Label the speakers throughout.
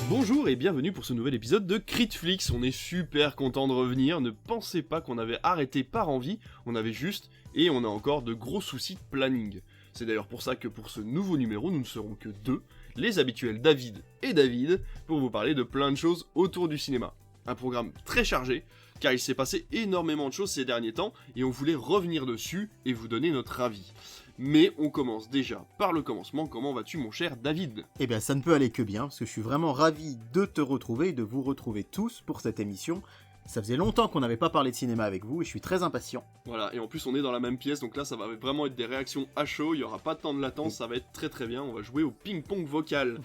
Speaker 1: Bonjour et bienvenue pour ce nouvel épisode de Critflix. On est super content de revenir, ne pensez pas qu'on avait arrêté par envie, on avait juste, et on a encore de gros soucis de planning. C'est d'ailleurs pour ça que pour ce nouveau numéro, nous ne serons que deux, les habituels David et David, pour vous parler de plein de choses autour du cinéma. Un programme très chargé, car il s'est passé énormément de choses ces derniers temps, et on voulait revenir dessus et vous donner notre avis. Mais on commence déjà par le commencement. Comment vas-tu mon cher David ?
Speaker 2: Eh bien ça ne peut aller que bien, parce que je suis vraiment ravi de te retrouver et de vous retrouver tous pour cette émission. Ça faisait longtemps qu'on n'avait pas parlé de cinéma avec vous et je suis très impatient.
Speaker 1: Voilà, et en plus on est dans la même pièce, donc là ça va vraiment être des réactions à chaud, il n'y aura pas de temps de latence, ça va être très très bien, on va jouer au ping-pong vocal.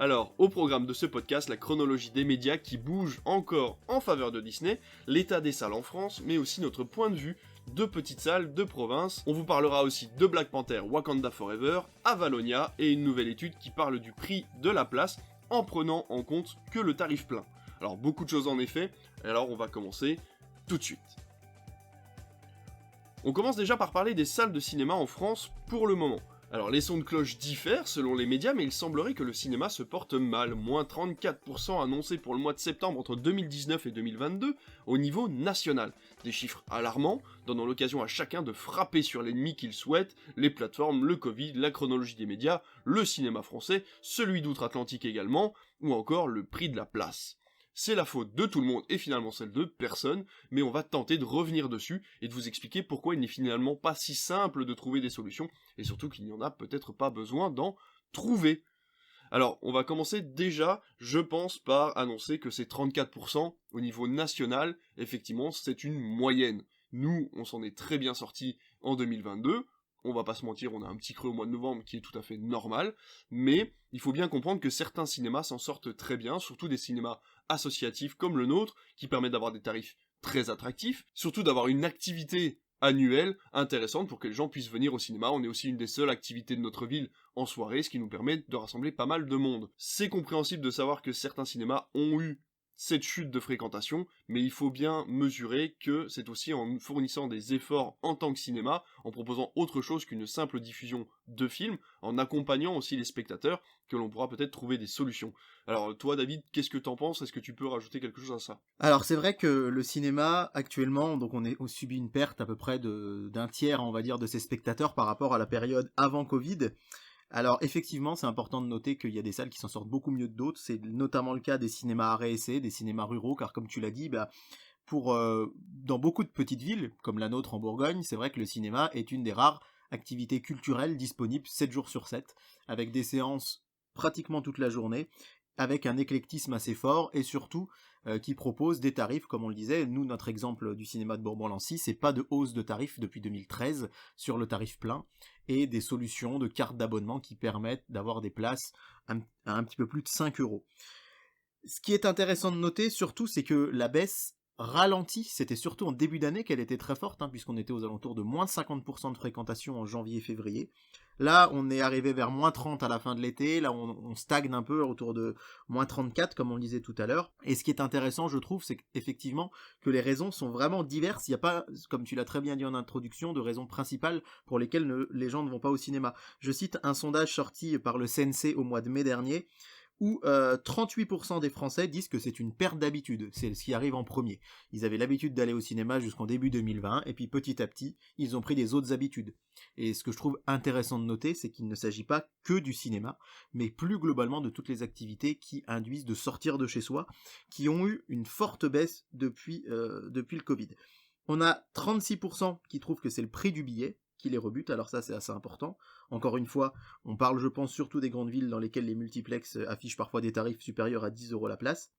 Speaker 1: Alors, au programme de ce podcast, la chronologie des médias qui bouge encore en faveur de Disney, l'état des salles en France, mais aussi notre point de vue de petites salles de province. On vous parlera aussi de Black Panther Wakanda Forever, Avalonia, et une nouvelle étude qui parle du prix de la place en prenant en compte que le tarif plein. Alors, beaucoup de choses en effet, alors on va commencer tout de suite. On commence déjà par parler des salles de cinéma en France pour le moment. Alors les sons de cloche diffèrent selon les médias, mais il semblerait que le cinéma se porte mal, moins 34% annoncés pour le mois de septembre entre 2019 et 2022 au niveau national. Des chiffres alarmants, donnant l'occasion à chacun de frapper sur l'ennemi qu'il souhaite, les plateformes, le Covid, la chronologie des médias, le cinéma français, celui d'outre-Atlantique également, ou encore le prix de la place. C'est la faute de tout le monde et finalement celle de personne, mais on va tenter de revenir dessus et de vous expliquer pourquoi il n'est finalement pas si simple de trouver des solutions, et surtout qu'il n'y en a peut-être pas besoin d'en trouver. Alors, on va commencer déjà, je pense, par annoncer que ces 34% au niveau national, effectivement, c'est une moyenne. Nous, on s'en est très bien sortis en 2022, on va pas se mentir, on a un petit creux au mois de novembre qui est tout à fait normal, mais il faut bien comprendre que certains cinémas s'en sortent très bien, surtout des cinémas associatifs comme le nôtre, qui permettent d'avoir des tarifs très attractifs, surtout d'avoir une activité annuelle intéressante pour que les gens puissent venir au cinéma. On est aussi une des seules activités de notre ville en soirée, ce qui nous permet de rassembler pas mal de monde. C'est compréhensible de savoir que certains cinémas ont eu cette chute de fréquentation, mais il faut bien mesurer que c'est aussi en fournissant des efforts en tant que cinéma, en proposant autre chose qu'une simple diffusion de films, en accompagnant aussi les spectateurs, que l'on pourra peut-être trouver des solutions. Alors toi David, qu'est-ce que t'en penses ? Est-ce que tu peux rajouter quelque chose à ça ?
Speaker 2: Alors c'est vrai que le cinéma actuellement, donc on subit une perte à peu près d'un tiers, on va dire, de ses spectateurs par rapport à la période avant Covid. Alors effectivement, c'est important de noter qu'il y a des salles qui s'en sortent beaucoup mieux que d'autres, c'est notamment le cas des cinémas arrêt essai, des cinémas ruraux, car comme tu l'as dit, dans beaucoup de petites villes, comme la nôtre en Bourgogne, c'est vrai que le cinéma est une des rares activités culturelles disponibles 7 jours sur 7, avec des séances pratiquement toute la journée, avec un éclectisme assez fort, et surtout qui propose des tarifs, comme on le disait. Nous, notre exemple du cinéma de Bourbon-Lancy, c'est pas de hausse de tarifs depuis 2013 sur le tarif plein, et des solutions de cartes d'abonnement qui permettent d'avoir des places à un petit peu plus de 5 euros. Ce qui est intéressant de noter, surtout, c'est que la baisse ralentit. C'était surtout en début d'année qu'elle était très forte, puisqu'on était aux alentours de moins 50% de fréquentation en janvier et février. Là, on est arrivé vers moins 30 à la fin de l'été. Là, on stagne un peu autour de moins 34, comme on le disait tout à l'heure. Et ce qui est intéressant, je trouve, c'est qu'effectivement, que les raisons sont vraiment diverses. Il n'y a pas, comme tu l'as très bien dit en introduction, de raisons principales pour lesquelles les gens ne vont pas au cinéma. Je cite un sondage sorti par le CNC au mois de mai dernier, où 38% des Français disent que c'est une perte d'habitude, c'est ce qui arrive en premier. Ils avaient l'habitude d'aller au cinéma jusqu'en début 2020, et puis petit à petit, ils ont pris des autres habitudes. Et ce que je trouve intéressant de noter, c'est qu'il ne s'agit pas que du cinéma, mais plus globalement de toutes les activités qui induisent de sortir de chez soi, qui ont eu une forte baisse depuis le Covid. On a 36% qui trouvent que c'est le prix du billet qui les rebute, alors ça c'est assez important. Encore une fois, on parle je pense surtout des grandes villes dans lesquelles les multiplexes affichent parfois des tarifs supérieurs à 10 € la place.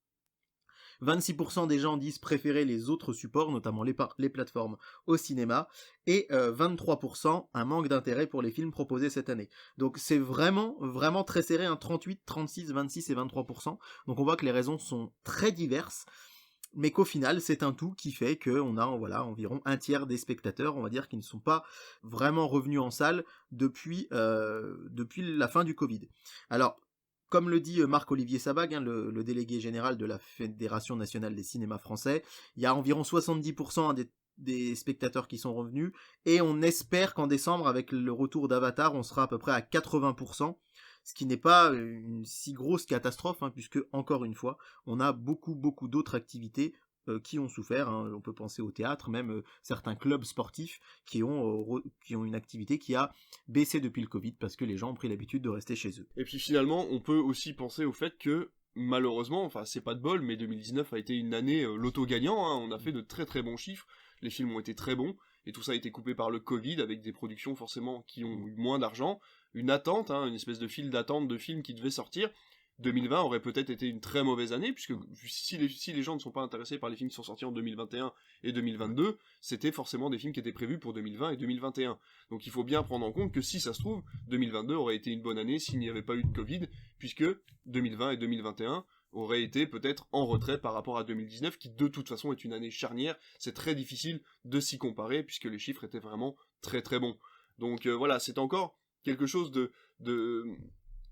Speaker 2: 26% des gens disent préférer les autres supports, notamment les plateformes au cinéma, et 23% un manque d'intérêt pour les films proposés cette année. Donc c'est vraiment, vraiment très serré, 38, 36, 26 et 23%. Donc on voit que les raisons sont très diverses, mais qu'au final, c'est un tout qui fait qu'on a environ un tiers des spectateurs, on va dire, qui ne sont pas vraiment revenus en salle depuis la fin du Covid. Alors, comme le dit Marc-Olivier Sabag, le délégué général de la Fédération nationale des cinémas français, il y a environ 70% des spectateurs qui sont revenus, et on espère qu'en décembre, avec le retour d'Avatar, on sera à peu près à 80%, ce qui n'est pas une si grosse catastrophe, hein, puisque, encore une fois, on a beaucoup d'autres activités qui ont souffert, hein. On peut penser au théâtre, même certains clubs sportifs qui ont une activité qui a baissé depuis le Covid, parce que les gens ont pris l'habitude de rester chez eux.
Speaker 1: Et puis finalement, on peut aussi penser au fait que, malheureusement, enfin c'est pas de bol, mais 2019 a été une année loto gagnant, hein. On a fait de très très bons chiffres, les films ont été très bons, et tout ça a été coupé par le Covid, avec des productions forcément qui ont eu moins d'argent, une attente, hein, une espèce de file d'attente de films qui devaient sortir. 2020 aurait peut-être été une très mauvaise année, puisque si les gens ne sont pas intéressés par les films qui sont sortis en 2021 et 2022, c'était forcément des films qui étaient prévus pour 2020 et 2021. Donc il faut bien prendre en compte que si ça se trouve, 2022 aurait été une bonne année s'il n'y avait pas eu de Covid, puisque 2020 et 2021 auraient été peut-être en retrait par rapport à 2019, qui de toute façon est une année charnière. C'est très difficile de s'y comparer, puisque les chiffres étaient vraiment très très bons. Donc voilà, c'est encore quelque chose de...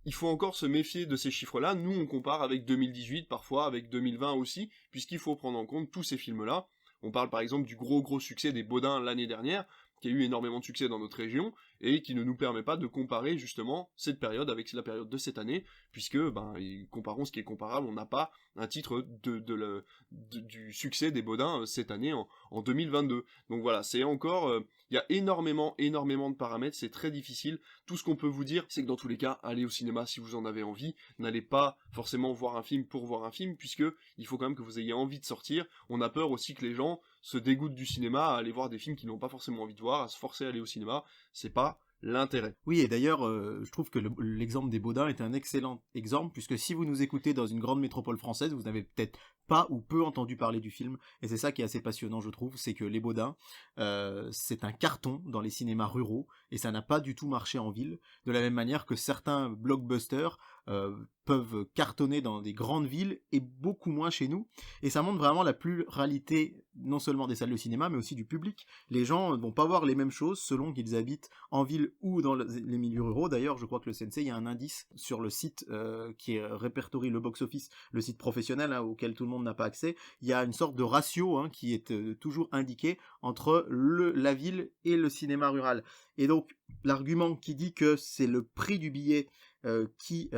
Speaker 1: Il faut encore se méfier de ces chiffres-là. Nous, on compare avec 2018, parfois avec 2020 aussi, puisqu'il faut prendre en compte tous ces films-là. On parle par exemple du gros succès des Baudins l'année dernière, qui a eu énormément de succès dans notre région, et qui ne nous permet pas de comparer justement cette période avec la période de cette année, puisque, comparons ce qui est comparable, on n'a pas un titre du succès des Baudins cette année en 2022. Donc voilà, c'est encore... il y a énormément de paramètres, c'est très difficile. Tout ce qu'on peut vous dire, c'est que dans tous les cas, allez au cinéma si vous en avez envie. N'allez pas forcément voir un film pour voir un film, puisque il faut quand même que vous ayez envie de sortir. On a peur aussi que les gens se dégoûtent du cinéma à aller voir des films qu'ils n'ont pas forcément envie de voir, à se forcer à aller au cinéma. C'est pas l'intérêt.
Speaker 2: Oui, et d'ailleurs, je trouve que l'exemple des Baudins est un excellent exemple, puisque si vous nous écoutez dans une grande métropole française, vous n'avez peut-être pas ou peu entendu parler du film, et c'est ça qui est assez passionnant, je trouve, c'est que Les Baudins, c'est un carton dans les cinémas ruraux, et ça n'a pas du tout marché en ville, de la même manière que certains blockbusters peuvent cartonner dans des grandes villes et beaucoup moins chez nous, et ça montre vraiment la pluralité non seulement des salles de cinéma mais aussi du public. Les gens ne vont pas voir les mêmes choses selon qu'ils habitent en ville ou dans les milieux ruraux. D'ailleurs, je crois que le CNC, il y a un indice sur le site qui répertorie le box-office, le site professionnel auquel tout le monde n'a pas accès. Il y a une sorte de ratio qui est toujours indiqué entre la ville et le cinéma rural. Et donc, l'argument qui dit que c'est le prix du billet qui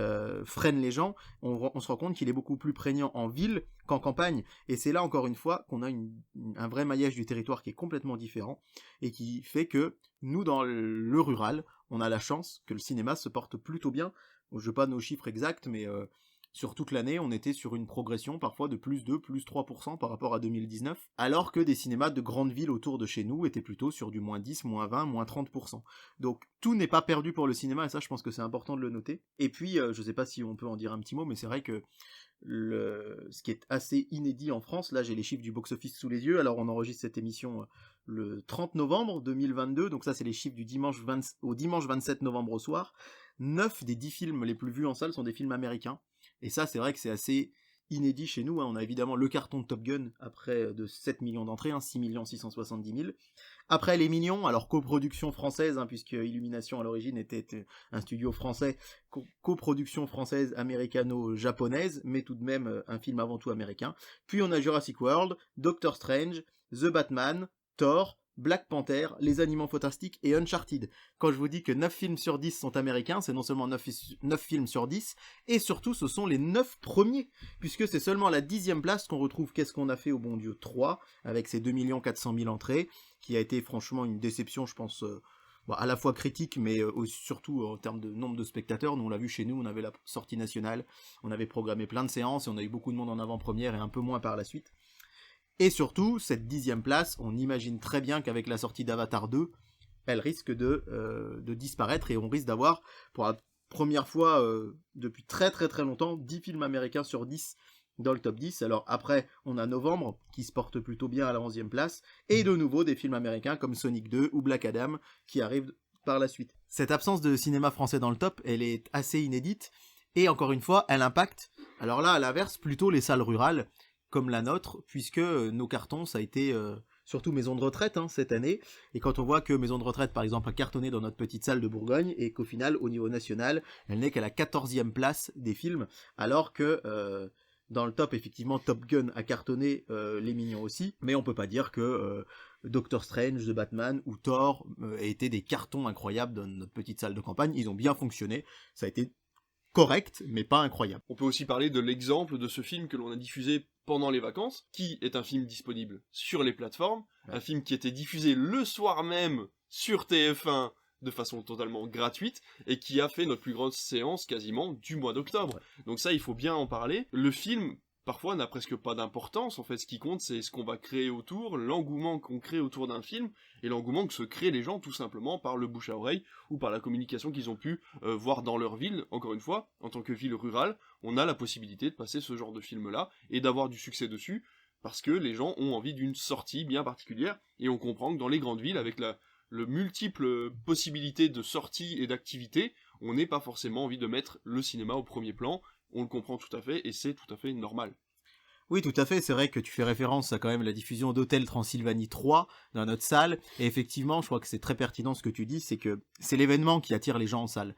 Speaker 2: freine les gens, on se rend compte qu'il est beaucoup plus prégnant en ville qu'en campagne, et c'est là encore une fois qu'on a un vrai maillage du territoire qui est complètement différent, et qui fait que nous dans le rural, on a la chance que le cinéma se porte plutôt bien. Je n'ai pas nos chiffres exacts, mais sur toute l'année, on était sur une progression parfois de plus 2, plus 3% par rapport à 2019, alors que des cinémas de grandes villes autour de chez nous étaient plutôt sur du moins 10, moins 20, moins 30%. Donc tout n'est pas perdu pour le cinéma, et ça je pense que c'est important de le noter. Et puis, je sais pas si on peut en dire un petit mot, mais c'est vrai que ce qui est assez inédit en France, là j'ai les chiffres du box-office sous les yeux, alors on enregistre cette émission le 30 novembre 2022, donc ça c'est les chiffres du dimanche 27 novembre au soir. 9 des 10 films les plus vus en salle sont des films américains. Et ça, c'est vrai que c'est assez inédit chez nous. On a évidemment le carton de Top Gun, après de 7 millions d'entrées, 6 670 000. Après Les Mignons, alors coproduction française, puisque Illumination à l'origine était un studio français, coproduction française américano-japonaise, mais tout de même un film avant tout américain. Puis on a Jurassic World, Doctor Strange, The Batman, Thor, Black Panther, Les Animaux Fantastiques et Uncharted. Quand je vous dis que 9 films sur 10 sont américains, c'est non seulement 9 films sur 10, et surtout ce sont les 9 premiers, puisque c'est seulement à la 10e place qu'on retrouve Qu'est-ce qu'on a fait au bon Dieu 3, avec ses 2 400 000 entrées, qui a été franchement une déception, je pense, à la fois critique, mais surtout en termes de nombre de spectateurs. Nous on l'a vu chez nous, on avait la sortie nationale, on avait programmé plein de séances, et on a eu beaucoup de monde en avant-première, et un peu moins par la suite. Et surtout, cette 10e place, on imagine très bien qu'avec la sortie d'Avatar 2, elle risque de disparaître, et on risque d'avoir, pour la première fois depuis très très très longtemps, 10 films américains sur 10 dans le top 10. Alors après, on a Novembre, qui se porte plutôt bien à la 11e place, et de nouveau des films américains comme Sonic 2 ou Black Adam, qui arrivent par la suite. Cette absence de cinéma français dans le top, elle est assez inédite, et encore une fois, elle impacte, alors là, à l'inverse, plutôt les salles rurales, comme la nôtre, puisque nos cartons, ça a été surtout Maison de Retraite cette année, et quand on voit que Maison de Retraite, par exemple, a cartonné dans notre petite salle de Bourgogne, et qu'au final, au niveau national, elle n'est qu'à la 14e place des films, alors que dans le top, effectivement, Top Gun a cartonné, Les Mignons aussi, mais on peut pas dire que Doctor Strange, The Batman ou Thor aient été des cartons incroyables dans notre petite salle de campagne. Ils ont bien fonctionné, ça a été correct, mais pas incroyable.
Speaker 1: On peut aussi parler de l'exemple de ce film que l'on a diffusé pendant les vacances, qui est un film disponible sur les plateformes, un film qui était diffusé le soir même sur TF1 de façon totalement gratuite, et qui a fait notre plus grosse séance quasiment du mois d'octobre. Donc ça, il faut bien en parler. Le film, parfois, n'a presque pas d'importance. En fait, ce qui compte, c'est ce qu'on va créer autour, l'engouement qu'on crée autour d'un film, et l'engouement que se créent les gens tout simplement par le bouche à oreille, ou par la communication qu'ils ont pu voir dans leur ville. Encore une fois, en tant que ville rurale, on a la possibilité de passer ce genre de film-là, et d'avoir du succès dessus, parce que les gens ont envie d'une sortie bien particulière, et on comprend que dans les grandes villes, avec le multiple possibilités de sorties et d'activités, on n'est pas forcément envie de mettre le cinéma au premier plan, on le comprend tout à fait, et c'est tout à fait normal.
Speaker 2: Oui, tout à fait, c'est vrai que tu fais référence à quand même la diffusion d'Hôtel Transylvanie 3 dans notre salle, et effectivement, je crois que c'est très pertinent ce que tu dis, c'est que c'est l'événement qui attire les gens en salle.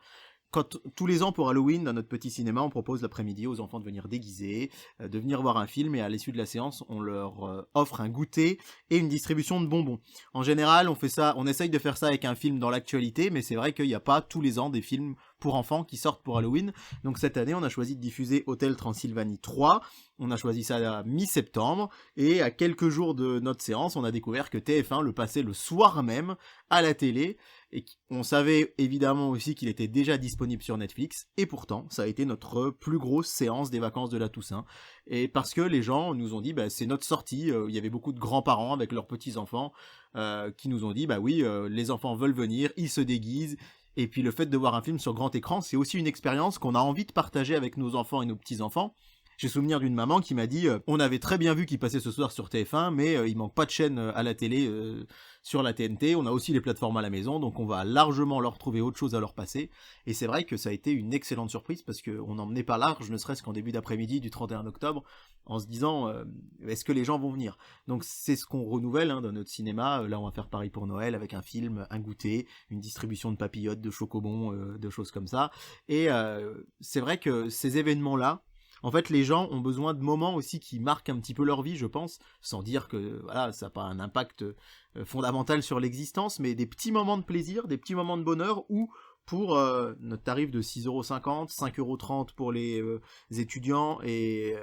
Speaker 2: Quand tous les ans pour Halloween, dans notre petit cinéma, on propose l'après-midi aux enfants de venir déguiser, de venir voir un film, et à l'issue de la séance, on leur offre un goûter et une distribution de bonbons. En général, on fait ça, on essaye de faire ça avec un film dans l'actualité, mais c'est vrai qu'il n'y a pas tous les ans des films pour enfants qui sortent pour Halloween. Donc cette année, on a choisi de diffuser Hôtel Transylvanie 3. On a choisi ça à mi-septembre, et à quelques jours de notre séance, on a découvert que TF1 le passait le soir même à la télé, et on savait évidemment aussi qu'il était déjà disponible sur Netflix, et pourtant, ça a été notre plus grosse séance des vacances de la Toussaint, et parce que les gens nous ont dit, c'est notre sortie, il y avait beaucoup de grands-parents avec leurs petits-enfants, qui nous ont dit, oui, les enfants veulent venir, ils se déguisent, et puis le fait de voir un film sur grand écran, c'est aussi une expérience qu'on a envie de partager avec nos enfants et nos petits-enfants. J'ai souvenir d'une maman qui m'a dit on avait très bien vu qu'il passait ce soir sur TF1, mais il manque pas de chaîne à la télé sur la TNT, on a aussi les plateformes à la maison, donc on va largement leur trouver autre chose à leur passer. Et c'est vrai que ça a été une excellente surprise, parce qu'on n'en menait pas large, ne serait-ce qu'en début d'après-midi du 31 octobre, en se disant est-ce que les gens vont venir. Donc c'est ce qu'on renouvelle dans notre cinéma. Là on va faire pareil pour Noël, avec un film, un goûter, une distribution de papillotes, de chocobons, de choses comme ça. Et c'est vrai que ces événements-là, en fait, les gens ont besoin de moments aussi qui marquent un petit peu leur vie, je pense, sans dire que voilà, ça n'a pas un impact fondamental sur l'existence, mais des petits moments de plaisir, des petits moments de bonheur où, pour notre tarif de 6,50 €, 5,30 € pour les étudiants et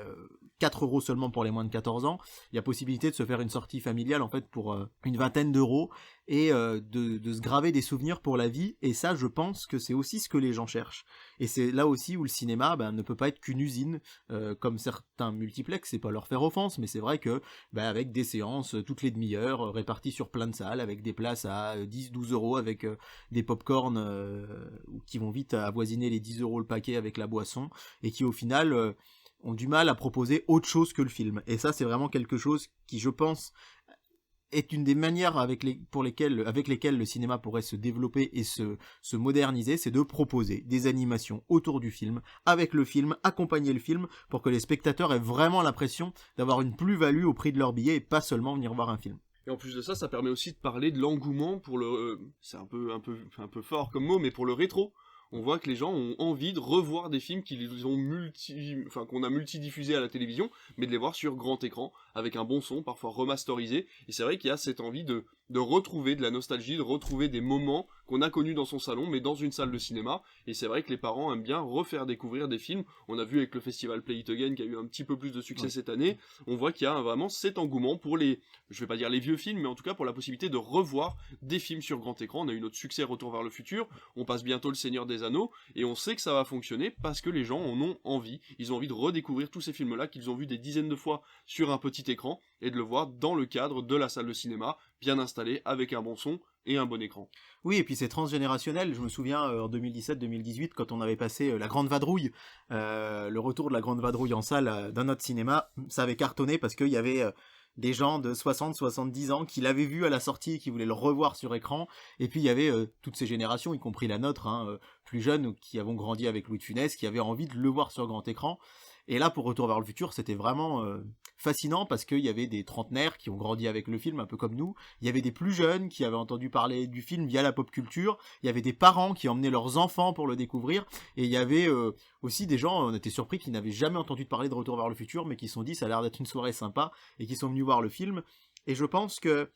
Speaker 2: 4 € seulement pour les moins de 14 ans, il y a possibilité de se faire une sortie familiale en fait pour une vingtaine d'euros, et de se graver des souvenirs pour la vie. Et ça, je pense que c'est aussi ce que les gens cherchent. Et c'est là aussi où le cinéma ne peut pas être qu'une usine, comme certains multiplex, c'est pas leur faire offense, mais c'est vrai que avec des séances toutes les demi-heures, réparties sur plein de salles, avec des places à 10-12 €, avec des pop-corn qui vont vite avoisiner les 10 € le paquet avec la boisson, et qui au final ont du mal à proposer autre chose que le film. Et ça, c'est vraiment quelque chose qui, je pense, est une des manières avec lesquelles le cinéma pourrait se développer et se moderniser, c'est de proposer des animations autour du film, avec le film, accompagner le film, pour que les spectateurs aient vraiment l'impression d'avoir une plus-value au prix de leur billet, et pas seulement venir voir un film.
Speaker 1: Et en plus de ça, ça permet aussi de parler de l'engouement pour le... c'est un peu fort comme mot, mais pour le rétro. On voit que les gens ont envie de revoir des films qu'on a multidiffusés à la télévision, mais de les voir sur grand écran, avec un bon son, parfois remasterisé. Et c'est vrai qu'il y a cette envie de retrouver de la nostalgie, de retrouver des moments qu'on a connus dans son salon, mais dans une salle de cinéma. Et c'est vrai que les parents aiment bien refaire découvrir des films. On a vu avec le festival Play It Again, qui a eu un petit peu plus de succès cette année. On voit qu'il y a vraiment cet engouement pour je vais pas dire les vieux films, mais en tout cas pour la possibilité de revoir des films sur grand écran. On a eu notre succès Retour vers le futur. On passe bientôt Le Seigneur des Anneaux, et on sait que ça va fonctionner parce que les gens en ont envie. Ils ont envie de redécouvrir tous ces films-là qu'ils ont vus des dizaines de fois sur un petit écran, et de le voir dans le cadre de la salle de cinéma, bien installé, avec un bon son et un bon écran.
Speaker 2: Oui, et puis c'est transgénérationnel. Je me souviens en 2017-2018, quand on avait passé La Grande Vadrouille, le retour de La Grande Vadrouille en salle dans notre cinéma, ça avait cartonné parce qu'il y avait des gens de 60-70 ans qui l'avaient vu à la sortie et qui voulaient le revoir sur écran. Et puis il y avait toutes ces générations, y compris la nôtre, plus jeunes, qui avons grandi avec Louis de Funès, qui avaient envie de le voir sur grand écran. Et là, pour Retour vers le futur, c'était vraiment fascinant, parce qu'il y avait des trentenaires qui ont grandi avec le film, un peu comme nous. Il y avait des plus jeunes qui avaient entendu parler du film via la pop culture. Il y avait des parents qui emmenaient leurs enfants pour le découvrir. Et il y avait aussi des gens, on était surpris, qui n'avaient jamais entendu parler de Retour vers le futur, mais qui se sont dit ça a l'air d'être une soirée sympa, et qui sont venus voir le film. Et je pense que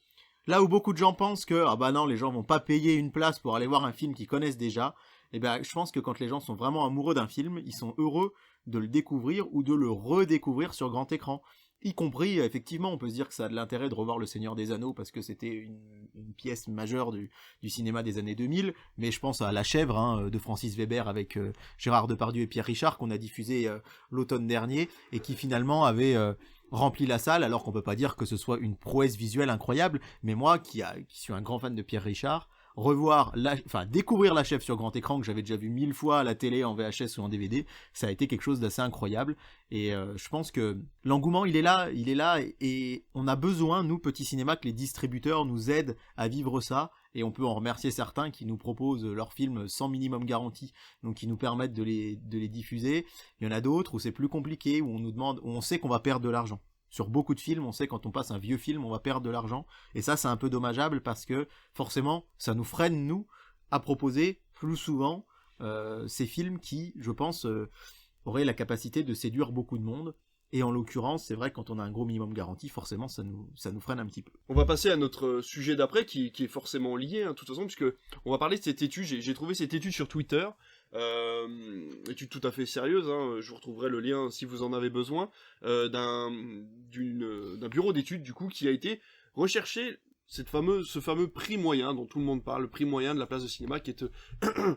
Speaker 2: là où beaucoup de gens pensent que non, les gens vont pas payer une place pour aller voir un film qu'ils connaissent déjà, Et ben, je pense que quand les gens sont vraiment amoureux d'un film, ils sont heureux de le découvrir ou de le redécouvrir sur grand écran. Y compris, effectivement, on peut se dire que ça a de l'intérêt de revoir Le Seigneur des Anneaux parce que c'était une pièce majeure du cinéma des années 2000, mais je pense à La Chèvre de Francis Weber avec Gérard Depardieu et Pierre Richard qu'on a diffusé l'automne dernier et qui finalement avait rempli la salle, alors qu'on peut pas dire que ce soit une prouesse visuelle incroyable, mais moi qui suis un grand fan de Pierre Richard, découvrir La Chèvre sur grand écran que j'avais déjà vu 1000 fois à la télé, en VHS ou en DVD, ça a été quelque chose d'assez incroyable. Et je pense que l'engouement il est là, et on a besoin, nous petits cinémas, que les distributeurs nous aident à vivre ça. Et on peut en remercier certains qui nous proposent leurs films sans minimum garantie, donc qui nous permettent de les diffuser. Il y en a d'autres où c'est plus compliqué, où on nous demande, où on sait qu'on va perdre de l'argent. Sur beaucoup de films, on sait quand on passe un vieux film, on va perdre de l'argent. Et ça, c'est un peu dommageable parce que forcément, ça nous freine, nous, à proposer plus souvent ces films qui, je pense, auraient la capacité de séduire beaucoup de monde. Et en l'occurrence, c'est vrai que quand on a un gros minimum garanti, forcément, ça nous freine un petit peu.
Speaker 1: On va passer à notre sujet d'après, qui est forcément lié, de toute façon, puisque on va parler de cette étude. J'ai trouvé cette étude sur Twitter, étude tout à fait sérieuse, je vous retrouverai le lien si vous en avez besoin, d'un bureau d'études, du coup, qui a été recherché ce fameux prix moyen dont tout le monde parle, le prix moyen de la place de cinéma, qui est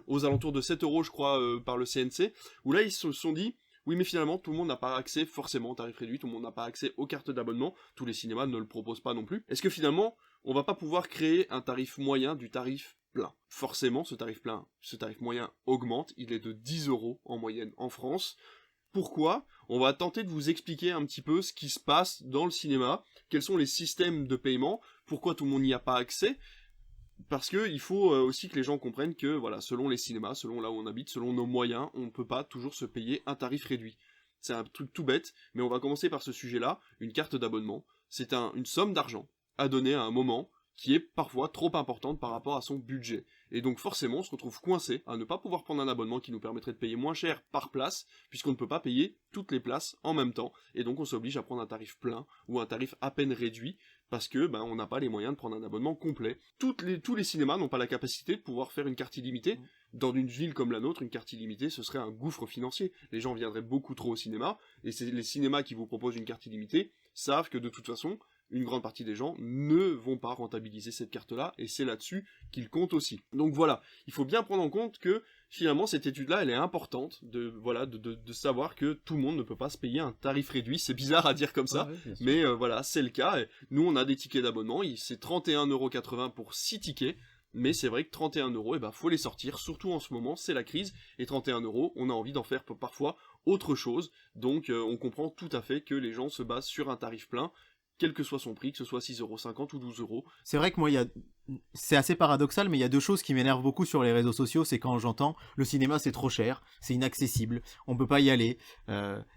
Speaker 1: aux alentours de 7 €, je crois, par le CNC, où là, ils se sont dit... Oui, mais finalement, tout le monde n'a pas accès forcément au tarif réduit, tout le monde n'a pas accès aux cartes d'abonnement, tous les cinémas ne le proposent pas non plus. Est-ce que finalement, on va pas pouvoir créer un tarif moyen du tarif plein? Forcément, ce tarif moyen augmente, il est de 10 € en moyenne en France. Pourquoi? On va tenter de vous expliquer un petit peu ce qui se passe dans le cinéma, quels sont les systèmes de paiement, pourquoi tout le monde n'y a pas accès. Parce que il faut aussi que les gens comprennent que, voilà, selon les cinémas, selon là où on habite, selon nos moyens, on ne peut pas toujours se payer un tarif réduit. C'est un truc tout bête, mais on va commencer par ce sujet-là. Une carte d'abonnement, c'est une somme d'argent à donner à un moment qui est parfois trop importante par rapport à son budget. Et donc forcément, on se retrouve coincé à ne pas pouvoir prendre un abonnement qui nous permettrait de payer moins cher par place, puisqu'on ne peut pas payer toutes les places en même temps, et donc on s'oblige à prendre un tarif plein, ou un tarif à peine réduit, parce que on n'a pas les moyens de prendre un abonnement complet. Tous les cinémas n'ont pas la capacité de pouvoir faire une carte illimitée. Dans une ville comme la nôtre, une carte illimitée, ce serait un gouffre financier. Les gens viendraient beaucoup trop au cinéma, et c'est les cinémas qui vous proposent une carte illimitée savent que de toute façon, une grande partie des gens ne vont pas rentabiliser cette carte-là, et c'est là-dessus qu'ils comptent aussi. Donc voilà, il faut bien prendre en compte que finalement cette étude-là, elle est importante de savoir que tout le monde ne peut pas se payer un tarif réduit. C'est bizarre à dire comme ça, mais voilà, c'est le cas. Et nous, on a des tickets d'abonnement, c'est 31,80 € pour 6 tickets. Mais c'est vrai que 31 €, faut les sortir, surtout en ce moment, c'est la crise, et 31 €, on a envie d'en faire parfois autre chose, donc on comprend tout à fait que les gens se basent sur un tarif plein, quel que soit son prix, que ce soit 6,50 € ou 12 €.
Speaker 2: C'est vrai que moi, c'est assez paradoxal, mais il y a deux choses qui m'énervent beaucoup sur les réseaux sociaux, c'est quand j'entends « le cinéma c'est trop cher, c'est inaccessible, on peut pas y aller ».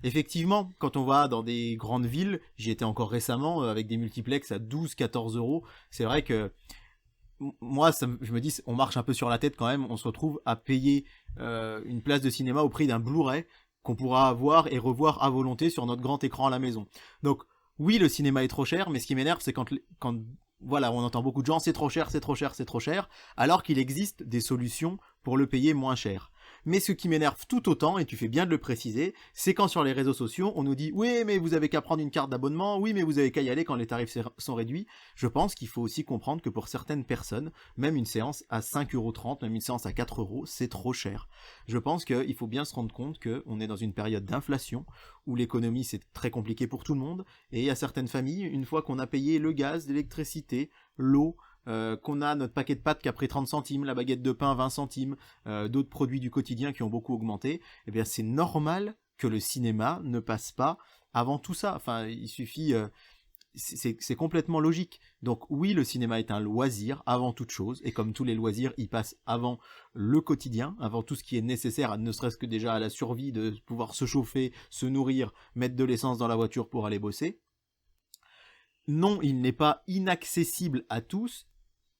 Speaker 2: Effectivement, quand on va dans des grandes villes, j'y étais encore récemment, avec des multiplex à 12-14 €, c'est vrai que moi, je me dis, on marche un peu sur la tête quand même, on se retrouve à payer une place de cinéma au prix d'un Blu-ray qu'on pourra voir et revoir à volonté sur notre grand écran à la maison. Donc, oui, le cinéma est trop cher, mais ce qui m'énerve, c'est quand voilà, on entend beaucoup de gens, c'est trop cher, c'est trop cher, c'est trop cher, alors qu'il existe des solutions pour le payer moins cher. Mais ce qui m'énerve tout autant, et tu fais bien de le préciser, c'est quand sur les réseaux sociaux, on nous dit « Oui, mais vous avez qu'à prendre une carte d'abonnement, oui, mais vous avez qu'à y aller quand les tarifs sont réduits ». Je pense qu'il faut aussi comprendre que pour certaines personnes, même une séance à 5,30 €, même une séance à 4 €, c'est trop cher. Je pense qu'il faut bien se rendre compte qu'on est dans une période d'inflation, où l'économie c'est très compliqué pour tout le monde, et il y a certaines familles, une fois qu'on a payé le gaz, l'électricité, l'eau, qu'on a notre paquet de pâtes qui a pris 30 centimes, la baguette de pain 20 centimes, d'autres produits du quotidien qui ont beaucoup augmenté, eh bien c'est normal que le cinéma ne passe pas avant tout ça. Enfin, il suffit... c'est complètement logique. Donc oui, le cinéma est un loisir avant toute chose, et comme tous les loisirs, il passe avant le quotidien, avant tout ce qui est nécessaire, ne serait-ce que déjà à la survie, de pouvoir se chauffer, se nourrir, mettre de l'essence dans la voiture pour aller bosser. Non, il n'est pas inaccessible à tous,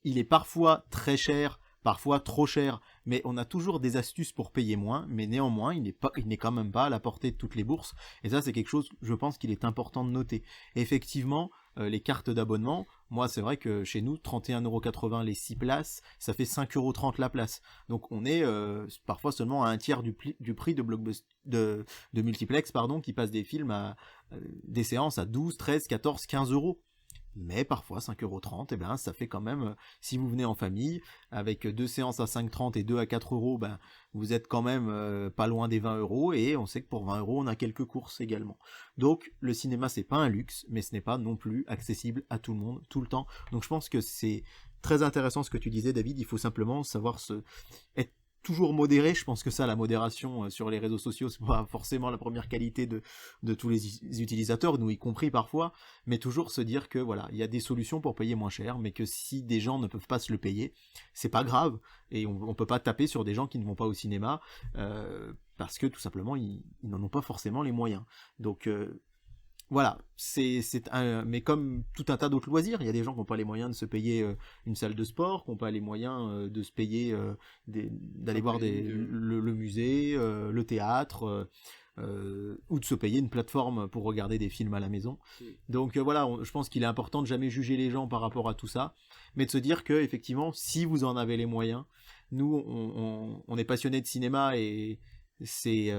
Speaker 2: il est parfois très cher, parfois trop cher, mais on a toujours des astuces pour payer moins, mais néanmoins, il n'est quand même pas à la portée de toutes les bourses, et ça c'est quelque chose, je pense qu'il est important de noter. Et effectivement, les cartes d'abonnement, moi c'est vrai que chez nous 31,80€ les 6 places, ça fait 5,30€ la place. Donc on est parfois seulement à un tiers du prix de multiplex qui passe des films à des séances à 12, 13, 14, 15€. Mais parfois 5,30€, et ben ça fait quand même, si vous venez en famille, avec 2 séances à 5,30 et 2 à 4€, ben vous êtes quand même pas loin des 20€, et on sait que pour 20€, on a quelques courses également. Donc le cinéma, c'est pas un luxe, mais ce n'est pas non plus accessible à tout le monde, tout le temps. Donc je pense que c'est très intéressant ce que tu disais, David, il faut simplement savoir être toujours modéré. Je pense que ça, la modération sur les réseaux sociaux, c'est pas forcément la première qualité de tous les utilisateurs, nous y compris parfois, mais toujours se dire que voilà, il y a des solutions pour payer moins cher, mais que si des gens ne peuvent pas se le payer, c'est pas grave, et on peut pas taper sur des gens qui ne vont pas au cinéma, parce que tout simplement, ils n'en ont pas forcément les moyens. Donc voilà, mais comme tout un tas d'autres loisirs, il y a des gens qui n'ont pas les moyens de se payer une salle de sport, qui n'ont pas les moyens de se payer, d'aller voir le musée, le théâtre, ou de se payer une plateforme pour regarder des films à la maison. Donc voilà, je pense qu'il est important de jamais juger les gens par rapport à tout ça, mais de se dire que effectivement, si vous en avez les moyens, nous on est passionnés de cinéma, et c'est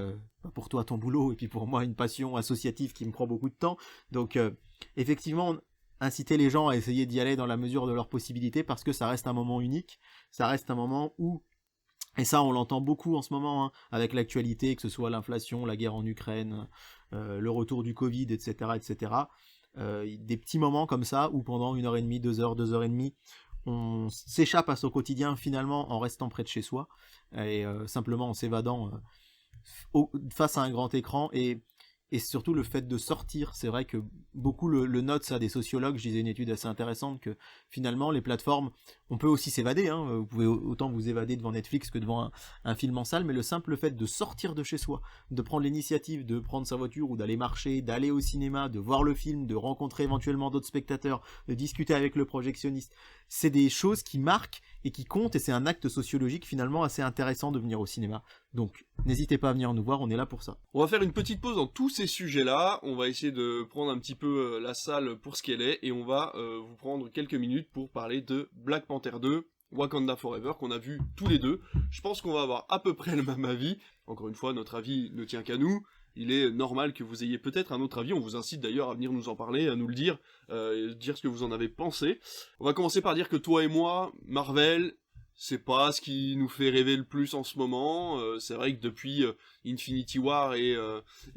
Speaker 2: pour toi ton boulot, et puis pour moi une passion associative qui me prend beaucoup de temps. Donc effectivement, inciter les gens à essayer d'y aller dans la mesure de leurs possibilités, parce que ça reste un moment unique, ça reste un moment où, et ça on l'entend beaucoup en ce moment, avec l'actualité, que ce soit l'inflation, la guerre en Ukraine, le retour du Covid, etc., etc., des petits moments comme ça où pendant 1h30, 2h, 2h30, on s'échappe à son quotidien finalement en restant près de chez soi, et simplement en s'évadant face à un grand écran, et surtout le fait de sortir. C'est vrai que beaucoup le notent, ça, des sociologues. Je disais une étude assez intéressante, que finalement les plateformes, on peut aussi s'évader, vous pouvez autant vous évader devant Netflix que devant un film en salle, mais le simple fait de sortir de chez soi, de prendre l'initiative, de prendre sa voiture ou d'aller marcher, d'aller au cinéma, de voir le film, de rencontrer éventuellement d'autres spectateurs, de discuter avec le projectionniste, c'est des choses qui marquent et qui comptent, et c'est un acte sociologique finalement assez intéressant de venir au cinéma. Donc n'hésitez pas à venir nous voir, on est là pour ça.
Speaker 1: On va faire une petite pause dans tous ces sujets-là, on va essayer de prendre un petit peu la salle pour ce qu'elle est, et on va vous prendre quelques minutes pour parler de Black Panther 2, Wakanda Forever, qu'on a vu tous les deux. Je pense qu'on va avoir à peu près le même avis. Encore une fois, notre avis ne tient qu'à nous. Il est normal que vous ayez peut-être un autre avis, on vous incite d'ailleurs à venir nous en parler, à nous le dire, dire ce que vous en avez pensé. On va commencer par dire que toi et moi, Marvel, c'est pas ce qui nous fait rêver le plus en ce moment. C'est vrai que depuis Infinity War et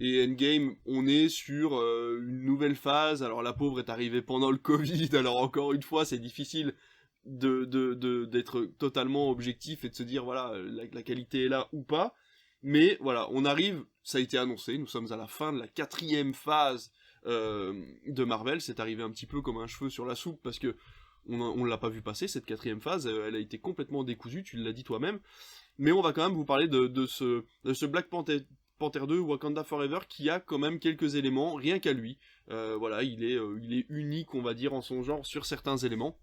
Speaker 1: Endgame, on est sur une nouvelle phase. Alors la pauvre est arrivée pendant le Covid, alors encore une fois, c'est difficile d'être totalement objectif et de se dire voilà, la qualité est là ou pas. Mais voilà, on arrive, ça a été annoncé, nous sommes à la fin de la 4e phase de Marvel. C'est arrivé un petit peu comme un cheveu sur la soupe, parce que on l'a pas vu passer, cette 4e phase, elle a été complètement décousue, tu l'as dit toi-même. Mais on va quand même vous parler de ce Black Panther 2, Wakanda Forever, qui a quand même quelques éléments, rien qu'à lui. Voilà, il est unique, on va dire, en son genre sur certains éléments.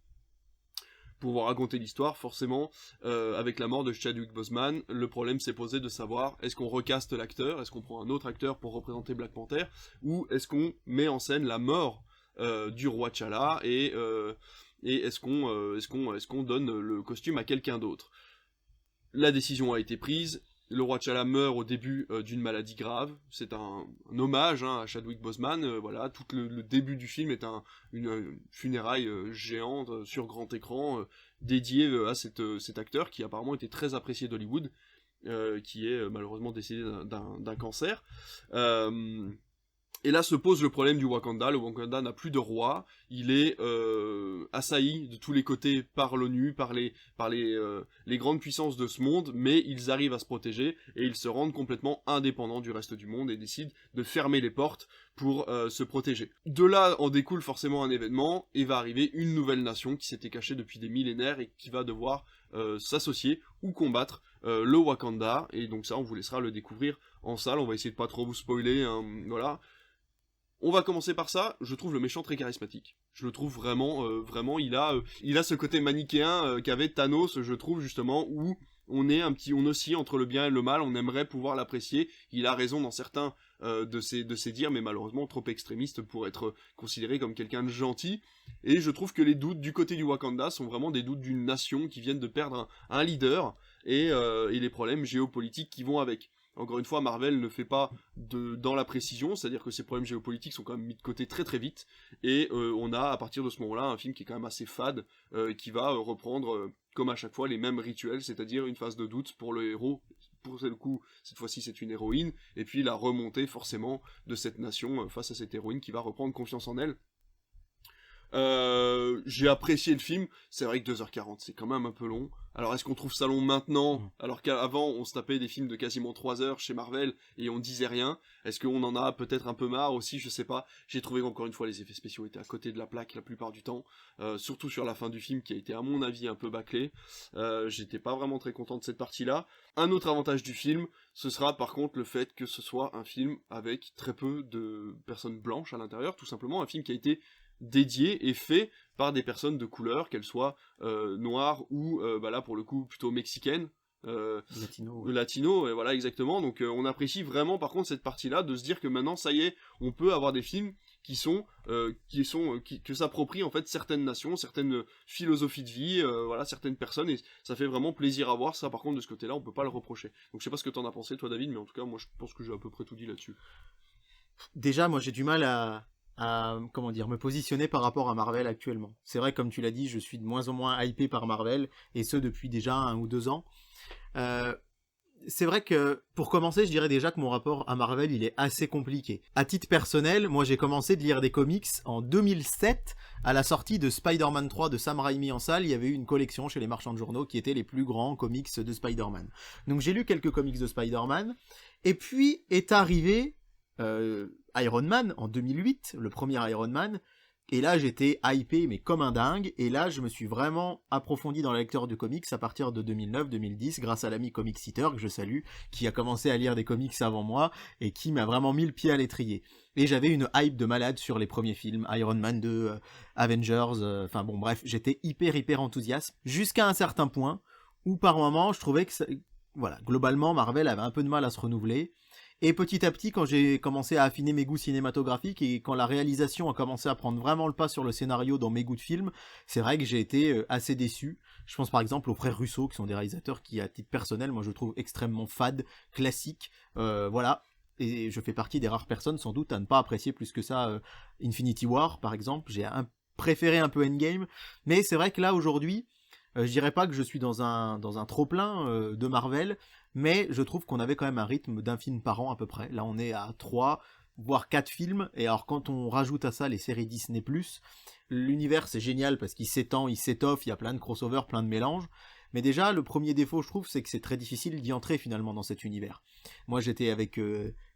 Speaker 1: Pour vous raconter l'histoire, forcément, avec la mort de Chadwick Boseman, le problème s'est posé de savoir, est-ce qu'on recaste l'acteur, est-ce qu'on prend un autre acteur pour représenter Black Panther, ou est-ce qu'on met en scène la mort du roi T'Challa, et est-ce qu'on donne le costume à quelqu'un d'autre. La décision a été prise, le roi T'Challa meurt au début d'une maladie grave, c'est un hommage à Chadwick Boseman, voilà, tout le début du film est une funéraille géante sur grand écran, dédiée à cet acteur qui apparemment était très apprécié d'Hollywood, qui est malheureusement décédé d'un cancer. Et là se pose le problème du Wakanda. Le Wakanda n'a plus de roi, il est assailli de tous les côtés par l'ONU, par les grandes puissances de ce monde, mais ils arrivent à se protéger, et ils se rendent complètement indépendants du reste du monde, et décident de fermer les portes pour se protéger. De là en découle forcément un événement, et va arriver une nouvelle nation qui s'était cachée depuis des millénaires, et qui va devoir s'associer ou combattre le Wakanda, et donc ça on vous laissera le découvrir en salle, on va essayer de pas trop vous spoiler, voilà. On va commencer par ça, je trouve le méchant très charismatique. Je le trouve vraiment, il a ce côté manichéen qu'avait Thanos, je trouve justement, où on oscille entre le bien et le mal, on aimerait pouvoir l'apprécier. Il a raison dans certains de ses dires, mais malheureusement trop extrémiste pour être considéré comme quelqu'un de gentil. Et je trouve que les doutes du côté du Wakanda sont vraiment des doutes d'une nation qui viennent de perdre un leader et les problèmes géopolitiques qui vont avec. Encore une fois, Marvel ne fait pas dans la précision, c'est-à-dire que ces problèmes géopolitiques sont quand même mis de côté très très vite, et on a à partir de ce moment-là un film qui est quand même assez fade, qui va reprendre comme à chaque fois les mêmes rituels, c'est-à-dire une phase de doute pour le héros, pour le coup cette fois-ci c'est une héroïne, et puis la remontée forcément de cette nation face à cette héroïne qui va reprendre confiance en elle. J'ai apprécié le film, c'est vrai que 2h40 c'est quand même un peu long. Alors est-ce qu'on trouve ça long maintenant, alors qu'avant on se tapait des films de quasiment 3 heures chez Marvel et on disait rien? Est-ce qu'on en a peut-être un peu marre aussi, je sais pas. J'ai trouvé qu'encore une fois les effets spéciaux étaient à côté de la plaque la plupart du temps, surtout sur la fin du film qui a été à mon avis un peu bâclé. J'étais pas vraiment très content de cette partie-là. Un autre avantage du film, ce sera par contre le fait que ce soit un film avec très peu de personnes blanches à l'intérieur, tout simplement un film qui a été dédié et fait par des personnes de couleur, qu'elles soient noires ou là pour le coup plutôt mexicaines, latino, et voilà exactement. Donc on apprécie vraiment par contre cette partie-là de se dire que maintenant ça y est, on peut avoir des films qui s'approprient en fait certaines nations, certaines philosophies de vie, voilà, certaines personnes, et ça fait vraiment plaisir à voir. Ça par contre de ce côté-là on peut pas le reprocher. Donc je sais pas ce que t'en as pensé toi David, mais en tout cas moi je pense que j'ai à peu près tout dit là-dessus.
Speaker 2: Déjà moi j'ai du mal à me positionner par rapport à Marvel actuellement. C'est vrai, comme tu l'as dit, je suis de moins en moins hypé par Marvel, et ce depuis déjà 1 ou 2 ans. C'est vrai que, pour commencer, je dirais déjà que mon rapport à Marvel, il est assez compliqué. À titre personnel, moi j'ai commencé de lire des comics en 2007, à la sortie de Spider-Man 3 de Sam Raimi en salle. Il y avait eu une collection chez les marchands de journaux qui étaient les plus grands comics de Spider-Man. Donc j'ai lu quelques comics de Spider-Man, et puis est arrivé Iron Man en 2008, le premier Iron Man, et là j'étais hypé mais comme un dingue, et là je me suis vraiment approfondi dans la lecture de comics à partir de 2009-2010 grâce à l'ami Comic Seater que je salue, qui a commencé à lire des comics avant moi et qui m'a vraiment mis le pied à l'étrier. Et j'avais une hype de malade sur les premiers films, Iron Man 2, Avengers, enfin bon bref, j'étais hyper enthousiaste jusqu'à un certain point où par moment je trouvais que voilà, globalement Marvel avait un peu de mal à se renouveler. Et petit à petit, quand j'ai commencé à affiner mes goûts cinématographiques et quand la réalisation a commencé à prendre vraiment le pas sur le scénario dans mes goûts de film, c'est vrai que j'ai été assez déçu. Je pense par exemple aux frères Russo, qui sont des réalisateurs qui, à titre personnel, moi je trouve extrêmement fades, classiques, voilà. Et je fais partie des rares personnes, sans doute, à ne pas apprécier plus que ça Infinity War, par exemple. J'ai préféré un peu Endgame, mais c'est vrai que là, aujourd'hui, je dirais pas que je suis dans un trop-plein de Marvel, mais je trouve qu'on avait quand même un rythme d'un film par an à peu près. Là on est à 3, voire 4 films, et alors quand on rajoute à ça les séries Disney+, l'univers c'est génial parce qu'il s'étend, il s'étoffe, il y a plein de crossovers, plein de mélanges, mais déjà le premier défaut je trouve c'est que c'est très difficile d'y entrer finalement dans cet univers. Moi j'étais avec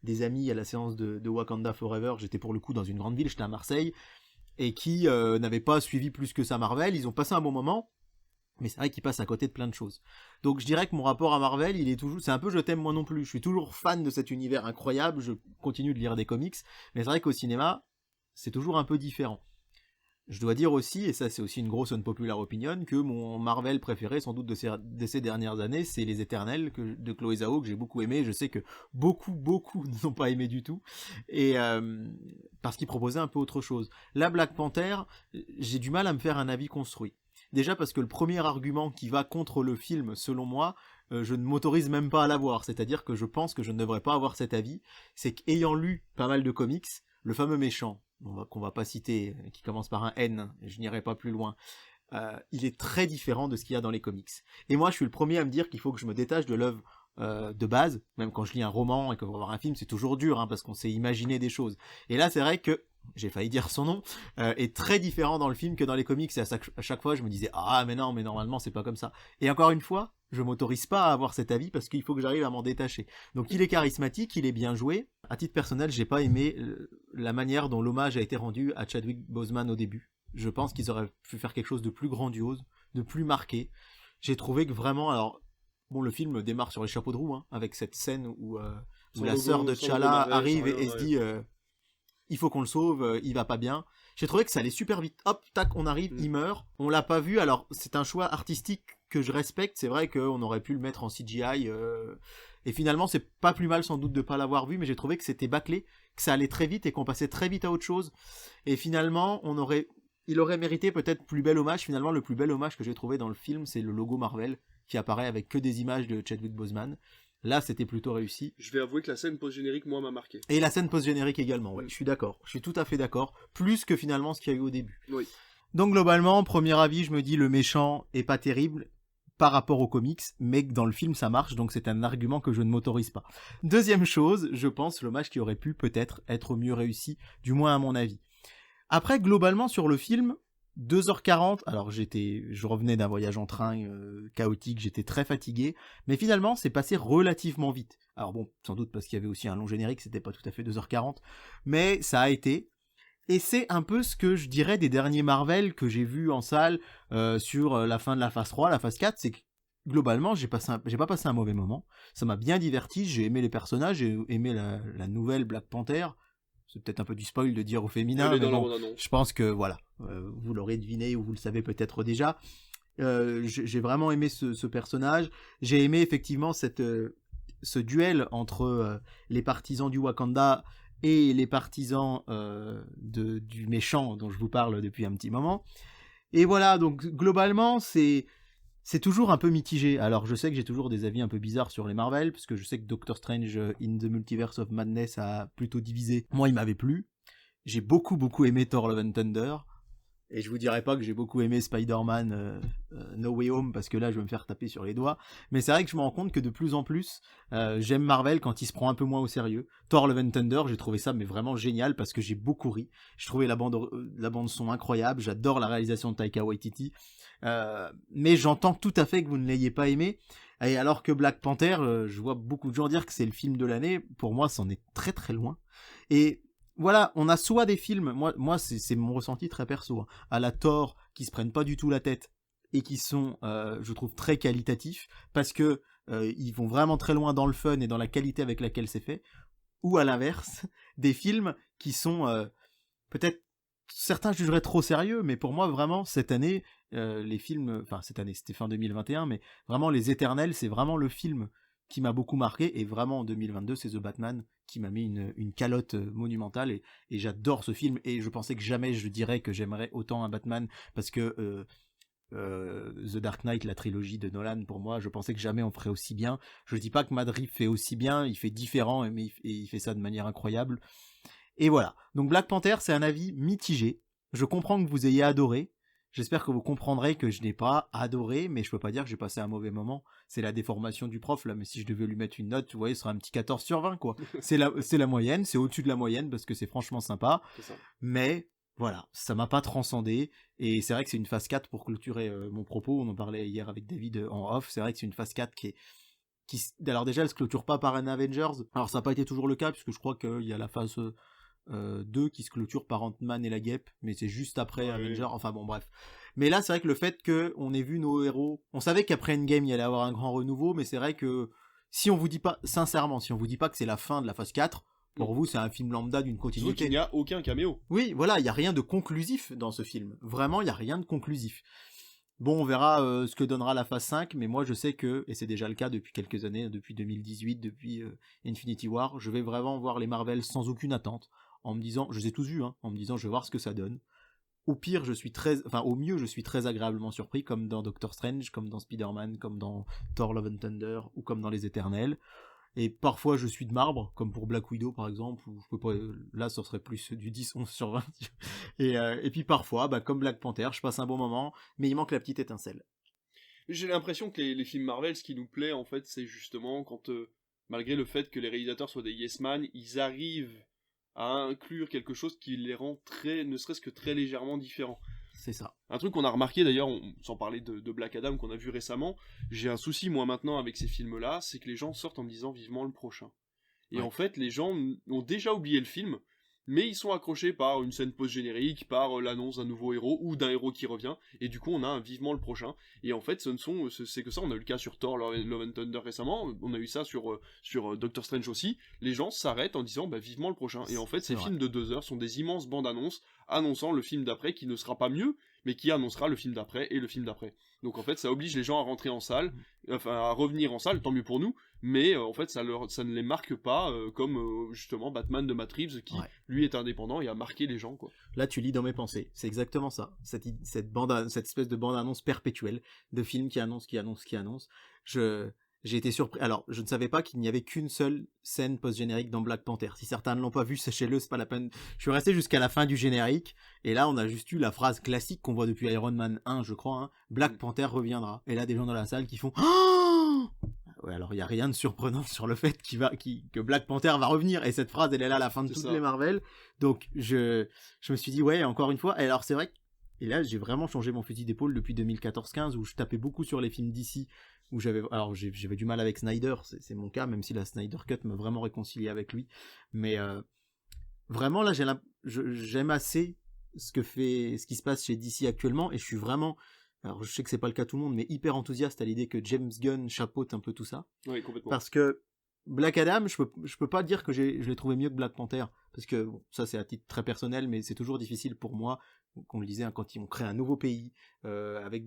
Speaker 2: des amis à la séance de Wakanda Forever, j'étais pour le coup dans une grande ville, j'étais à Marseille, et qui n'avaient pas suivi plus que ça Marvel, ils ont passé un bon moment, mais c'est vrai qu'il passe à côté de plein de choses. Donc je dirais que mon rapport à Marvel, il est toujours, c'est un peu je t'aime moi non plus. Je suis toujours fan de cet univers incroyable, je continue de lire des comics, mais c'est vrai qu'au cinéma, c'est toujours un peu différent. Je dois dire aussi, et ça c'est aussi une grosse unpopular opinion, que mon Marvel préféré sans doute de ces dernières années, c'est Les Éternels de Chloé Zhao, que j'ai beaucoup aimé. Je sais que beaucoup ne l'ont pas aimé du tout, et parce qu'il proposait un peu autre chose. Là, Black Panther, j'ai du mal à me faire un avis construit. Déjà parce que le premier argument qui va contre le film, selon moi, je ne m'autorise même pas à l'avoir. C'est-à-dire que je pense que je ne devrais pas avoir cet avis. C'est qu'ayant lu pas mal de comics, le fameux méchant, qu'on va pas citer, qui commence par un N, je n'irai pas plus loin, il est très différent de ce qu'il y a dans les comics. Et moi, je suis le premier à me dire qu'il faut que je me détache de l'œuvre de base. Même quand je lis un roman et qu'on va voir un film, c'est toujours dur, hein, parce qu'on sait imaginer des choses. Et là, c'est vrai que j'ai failli dire son nom, est très différent dans le film que dans les comics, et à chaque fois je me disais ah mais non, mais normalement c'est pas comme ça, et encore une fois je m'autorise pas à avoir cet avis parce qu'il faut que j'arrive à m'en détacher. Donc il est charismatique, il est bien joué. À titre personnel, j'ai pas aimé la manière dont l'hommage a été rendu à Chadwick Boseman au début. Je pense qu'ils auraient pu faire quelque chose de plus grandiose, de plus marqué. J'ai trouvé que vraiment, alors bon, le film démarre sur les chapeaux de roue, hein, avec cette scène où la sœur de T'Challa arrive et se dit il faut qu'on le sauve, il va pas bien. J'ai trouvé que ça allait super vite. Hop, tac, on arrive, il meurt. On l'a pas vu. Alors, c'est un choix artistique que je respecte. C'est vrai qu'on aurait pu le mettre en CGI. Et finalement, c'est pas plus mal sans doute de pas l'avoir vu, mais j'ai trouvé que c'était bâclé, que ça allait très vite et qu'on passait très vite à autre chose. Et finalement, il aurait mérité peut-être plus bel hommage. Finalement, le plus bel hommage que j'ai trouvé dans le film, c'est le logo Marvel qui apparaît avec que des images de Chadwick Boseman. Là, c'était plutôt réussi.
Speaker 1: Je vais avouer que la scène post-générique, moi, m'a marqué.
Speaker 2: Et la scène post-générique également, ouais, je suis d'accord. Je suis tout à fait d'accord. Plus que finalement ce qu'il y a eu au début.
Speaker 1: Oui.
Speaker 2: Donc globalement, premier avis, je me dis le méchant est pas terrible par rapport aux comics, mais que dans le film ça marche, donc c'est un argument que je ne m'autorise pas. Deuxième chose, je pense l'hommage qui aurait pu peut-être être mieux réussi, du moins à mon avis. Après, globalement sur le film, 2h40, alors je revenais d'un voyage en train chaotique, j'étais très fatigué, mais finalement c'est passé relativement vite. Alors bon, sans doute parce qu'il y avait aussi un long générique, c'était pas tout à fait 2h40, mais ça a été. Et c'est un peu ce que je dirais des derniers Marvel que j'ai vus en salle sur la fin de la phase 3, la phase 4, c'est que globalement j'ai pas passé un mauvais moment, ça m'a bien diverti, j'ai aimé les personnages, j'ai aimé la nouvelle Black Panther. C'est peut-être un peu du spoil de dire au féminin, mais bon, je pense que voilà, vous l'aurez deviné ou vous le savez peut-être déjà. J'ai vraiment aimé ce personnage. J'ai aimé effectivement ce duel entre les partisans du Wakanda et les partisans du méchant dont je vous parle depuis un petit moment. Et voilà, donc globalement, c'est toujours un peu mitigé. Alors je sais que j'ai toujours des avis un peu bizarres sur les Marvel, parce que je sais que Doctor Strange in the Multiverse of Madness a plutôt divisé. Moi, il m'avait plu. J'ai beaucoup aimé Thor Love and Thunder. Et je vous dirais pas que j'ai beaucoup aimé Spider-Man No Way Home, parce que là je vais me faire taper sur les doigts. Mais c'est vrai que je me rends compte que de plus en plus, j'aime Marvel quand il se prend un peu moins au sérieux. Thor Love and Thunder, j'ai trouvé ça mais vraiment génial, parce que j'ai beaucoup ri. Je trouvais la bande son incroyable, j'adore la réalisation de Taika Waititi. Mais j'entends tout à fait que vous ne l'ayez pas aimé. Et alors que Black Panther, je vois beaucoup de gens dire que c'est le film de l'année. Pour moi, c'en est très très loin. Et voilà, on a soit des films, moi c'est mon ressenti très perso, hein, à la Thor, qui se prennent pas du tout la tête et qui sont, je trouve, très qualitatifs, parce que ils vont vraiment très loin dans le fun et dans la qualité avec laquelle c'est fait, ou à l'inverse, des films qui sont peut-être, certains jugeraient trop sérieux, mais pour moi vraiment cette année, les films, enfin cette année c'était fin 2021, mais vraiment Les Éternels, c'est vraiment le film qui m'a beaucoup marqué, et vraiment en 2022 c'est The Batman qui m'a mis une calotte monumentale, et j'adore ce film, et je pensais que jamais je dirais que j'aimerais autant un Batman, parce que The Dark Knight, la trilogie de Nolan, pour moi, je pensais que jamais on ferait aussi bien. Je dis pas que Madrid fait aussi bien, il fait différent, mais il fait ça de manière incroyable. Et voilà, donc Black Panther, c'est un avis mitigé. Je comprends que vous ayez adoré. J'espère que vous comprendrez que je n'ai pas adoré, mais je peux pas dire que j'ai passé un mauvais moment. C'est la déformation du prof, là, mais si je devais lui mettre une note, vous voyez, ce serait un petit 14 sur 20, quoi. C'est la moyenne, c'est au-dessus de la moyenne, parce que c'est franchement sympa.
Speaker 1: C'est ça. Mais
Speaker 2: voilà, ça m'a pas transcendé, et c'est vrai que c'est une phase 4 pour clôturer mon propos. On en parlait hier avec David en off. C'est vrai que c'est une phase 4 alors déjà, elle se clôture pas par un Avengers. Alors ça n'a pas été toujours le cas, puisque je crois qu'il y a la phase 2 qui se clôture par Ant-Man et la Guêpe, mais c'est juste après Avengers, enfin bon bref. Mais là c'est vrai que le fait qu'on ait vu nos héros, on savait qu'après Endgame il y allait avoir un grand renouveau, mais c'est vrai que si on vous dit pas, sincèrement, si on vous dit pas que c'est la fin de la phase 4, pour vous c'est un film lambda d'une continuité.
Speaker 1: Surtout qu'il n'y a aucun caméo.
Speaker 2: Oui, voilà, il n'y a rien de conclusif dans ce film. Vraiment, il n'y a rien de conclusif. Bon, on verra ce que donnera la phase 5, mais moi je sais que, et c'est déjà le cas depuis quelques années, depuis 2018, depuis Infinity War, je vais vraiment voir les Marvel sans aucune attente, en me disant, je les ai tous vus, hein, en me disant je vais voir ce que ça donne. Au pire, au mieux, je suis très agréablement surpris, comme dans Doctor Strange, comme dans Spider-Man, comme dans Thor Love and Thunder, ou comme dans Les Éternels. Et parfois je suis de marbre, comme pour Black Widow par exemple, où je peux pas, là ça serait plus du 10-11 sur 20. Et puis parfois, comme Black Panther, je passe un bon moment, mais il manque la petite étincelle.
Speaker 1: J'ai l'impression que les films Marvel, ce qui nous plaît en fait, c'est justement quand, malgré le fait que les réalisateurs soient des yes man, ils arrivent à inclure quelque chose qui les rend ne serait-ce que très légèrement différents.
Speaker 2: C'est ça.
Speaker 1: Un truc qu'on a remarqué d'ailleurs, sans parler de Black Adam qu'on a vu récemment, j'ai un souci moi maintenant avec ces films-là, c'est que les gens sortent en me disant vivement le prochain. Et en fait, les gens ont déjà oublié le film, mais ils sont accrochés par une scène post-générique, par l'annonce d'un nouveau héros, ou d'un héros qui revient, et du coup on a un vivement le prochain, et en fait c'est que ça, on a eu le cas sur Thor, Love and Thunder récemment, on a eu ça sur Doctor Strange aussi, les gens s'arrêtent en disant vivement le prochain, et en fait ces films de 2 heures sont des immenses bandes annonces, annonçant le film d'après qui ne sera pas mieux, mais qui annoncera le film d'après et le film d'après. Donc en fait ça oblige les gens à rentrer en salle, enfin à revenir en salle, tant mieux pour nous, mais en fait ça ne les marque pas comme justement Batman de Matt Reeves qui lui est indépendant et a marqué les gens, quoi.
Speaker 2: Là tu lis dans mes pensées, c'est exactement ça, cette espèce de bande-annonce perpétuelle de films qui annoncent. J'ai été surpris. Alors, je ne savais pas qu'il n'y avait qu'une seule scène post-générique dans Black Panther. Si certains ne l'ont pas vu, sachez-le, c'est pas la peine. Je suis resté jusqu'à la fin du générique, et là, on a juste eu la phrase classique qu'on voit depuis Iron Man 1, je crois, hein, Black Panther reviendra. Et là, des gens dans la salle qui font oh ouais, alors il y a rien de surprenant sur le fait que Black Panther va revenir, et cette phrase, elle est là à la fin de toutes les Marvel. Donc, je me suis dit, ouais, encore une fois, et alors c'est vrai que et là, j'ai vraiment changé mon fusil d'épaule depuis 2014-15, où je tapais beaucoup sur les films d'ici, où j'avais du mal avec Snyder, c'est mon cas, même si la Snyder Cut m'a vraiment réconcilié avec lui. Mais vraiment, là, j'aime assez ce qui se passe chez DC actuellement, et je suis vraiment, alors je sais que c'est pas le cas de tout le monde, mais hyper enthousiaste à l'idée que James Gunn chapeaute un peu tout ça.
Speaker 1: Oui, complètement.
Speaker 2: Parce que Black Adam, je peux pas dire que je l'ai trouvé mieux que Black Panther, parce que bon, ça c'est à titre très personnel, mais c'est toujours difficile pour moi, qu'on le disait, hein, quand on crée un nouveau pays, avec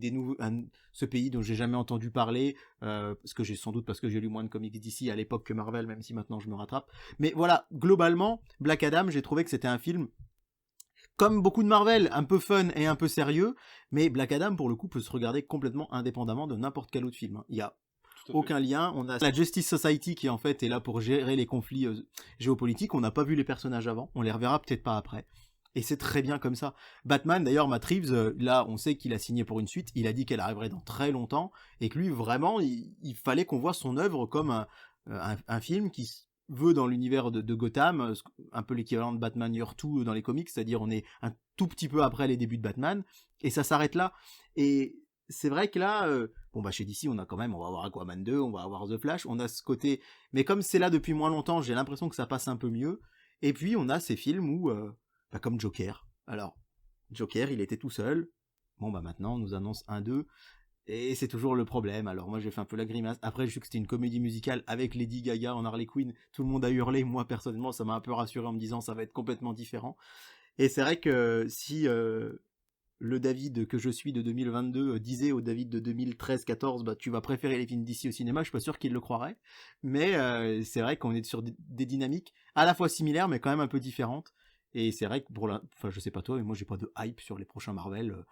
Speaker 2: ce pays dont j'ai jamais entendu parler, parce que j'ai lu moins de comics d'ici à l'époque que Marvel, même si maintenant je me rattrape. Mais voilà, globalement, Black Adam, j'ai trouvé que c'était un film, comme beaucoup de Marvel, un peu fun et un peu sérieux, mais Black Adam, pour le coup, peut se regarder complètement indépendamment de n'importe quel autre film. Il y a aucun lien. On a la Justice Society qui en fait est là pour gérer les conflits géopolitiques. On n'a pas vu les personnages avant, on les reverra peut-être pas après. Et c'est très bien comme ça. Batman, d'ailleurs, Matt Reeves, là, on sait qu'il a signé pour une suite. Il a dit qu'elle arriverait dans très longtemps, et que lui, vraiment, il fallait qu'on voit son œuvre comme un film qui veut dans l'univers de Gotham, un peu l'équivalent de Batman Year 2 dans les comics, c'est-à-dire on est un tout petit peu après les débuts de Batman, et ça s'arrête là. Et c'est vrai que là, chez DC, on va avoir Aquaman 2, on va avoir The Flash, on a ce côté, mais comme c'est là depuis moins longtemps, j'ai l'impression que ça passe un peu mieux. Et puis on a ces films où, comme Joker. Alors, Joker, il était tout seul. Bon, maintenant, on nous annonce 1-2, et c'est toujours le problème. Alors moi, j'ai fait un peu la grimace. Après, je sais que c'était une comédie musicale avec Lady Gaga en Harley Quinn. Tout le monde a hurlé. Moi, personnellement, ça m'a un peu rassuré en me disant ça va être complètement différent. Et c'est vrai que si le David que je suis de 2022 disait au David de 2013-14, tu vas préférer les films d'ici au cinéma, je suis pas sûr qu'il le croirait. Mais c'est vrai qu'on est sur des dynamiques à la fois similaires, mais quand même un peu différentes. Et c'est vrai que je sais pas toi, mais moi j'ai pas de hype sur les prochains Marvel.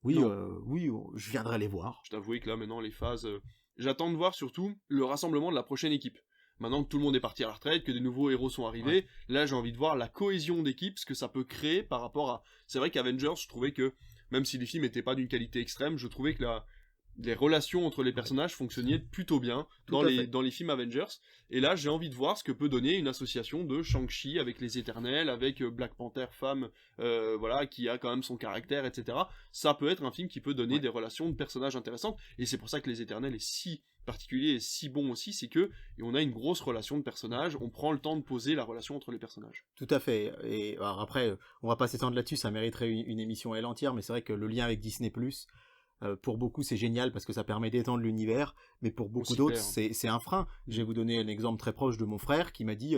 Speaker 2: Oui, je viendrai les voir.
Speaker 1: Je t'avoue que là maintenant les phases, j'attends de voir surtout le rassemblement de la prochaine équipe. Maintenant que tout le monde est parti à la retraite, que des nouveaux héros sont arrivés, là j'ai envie de voir la cohésion d'équipe, ce que ça peut créer par rapport à... C'est vrai qu'Avengers, je trouvais que, même si les films n'étaient pas d'une qualité extrême, je trouvais que les relations entre les personnages fonctionnaient plutôt bien dans les films Avengers. Et là, j'ai envie de voir ce que peut donner une association de Shang-Chi avec les Éternels, avec Black Panther femme, qui a quand même son caractère, etc. Ça peut être un film qui peut donner des relations de personnages intéressantes. Et c'est pour ça que les Éternels est si particulier et si bon aussi, c'est que on a une grosse relation de personnages, on prend le temps de poser la relation entre les personnages.
Speaker 2: Tout à fait. Et alors après, on va pas s'étendre là-dessus, ça mériterait une émission à elle entière, mais c'est vrai que le lien avec Disney+, pour beaucoup c'est génial parce que ça permet d'étendre l'univers, mais pour beaucoup d'autres c'est un frein. Je vais vous donner un exemple très proche de mon frère qui m'a dit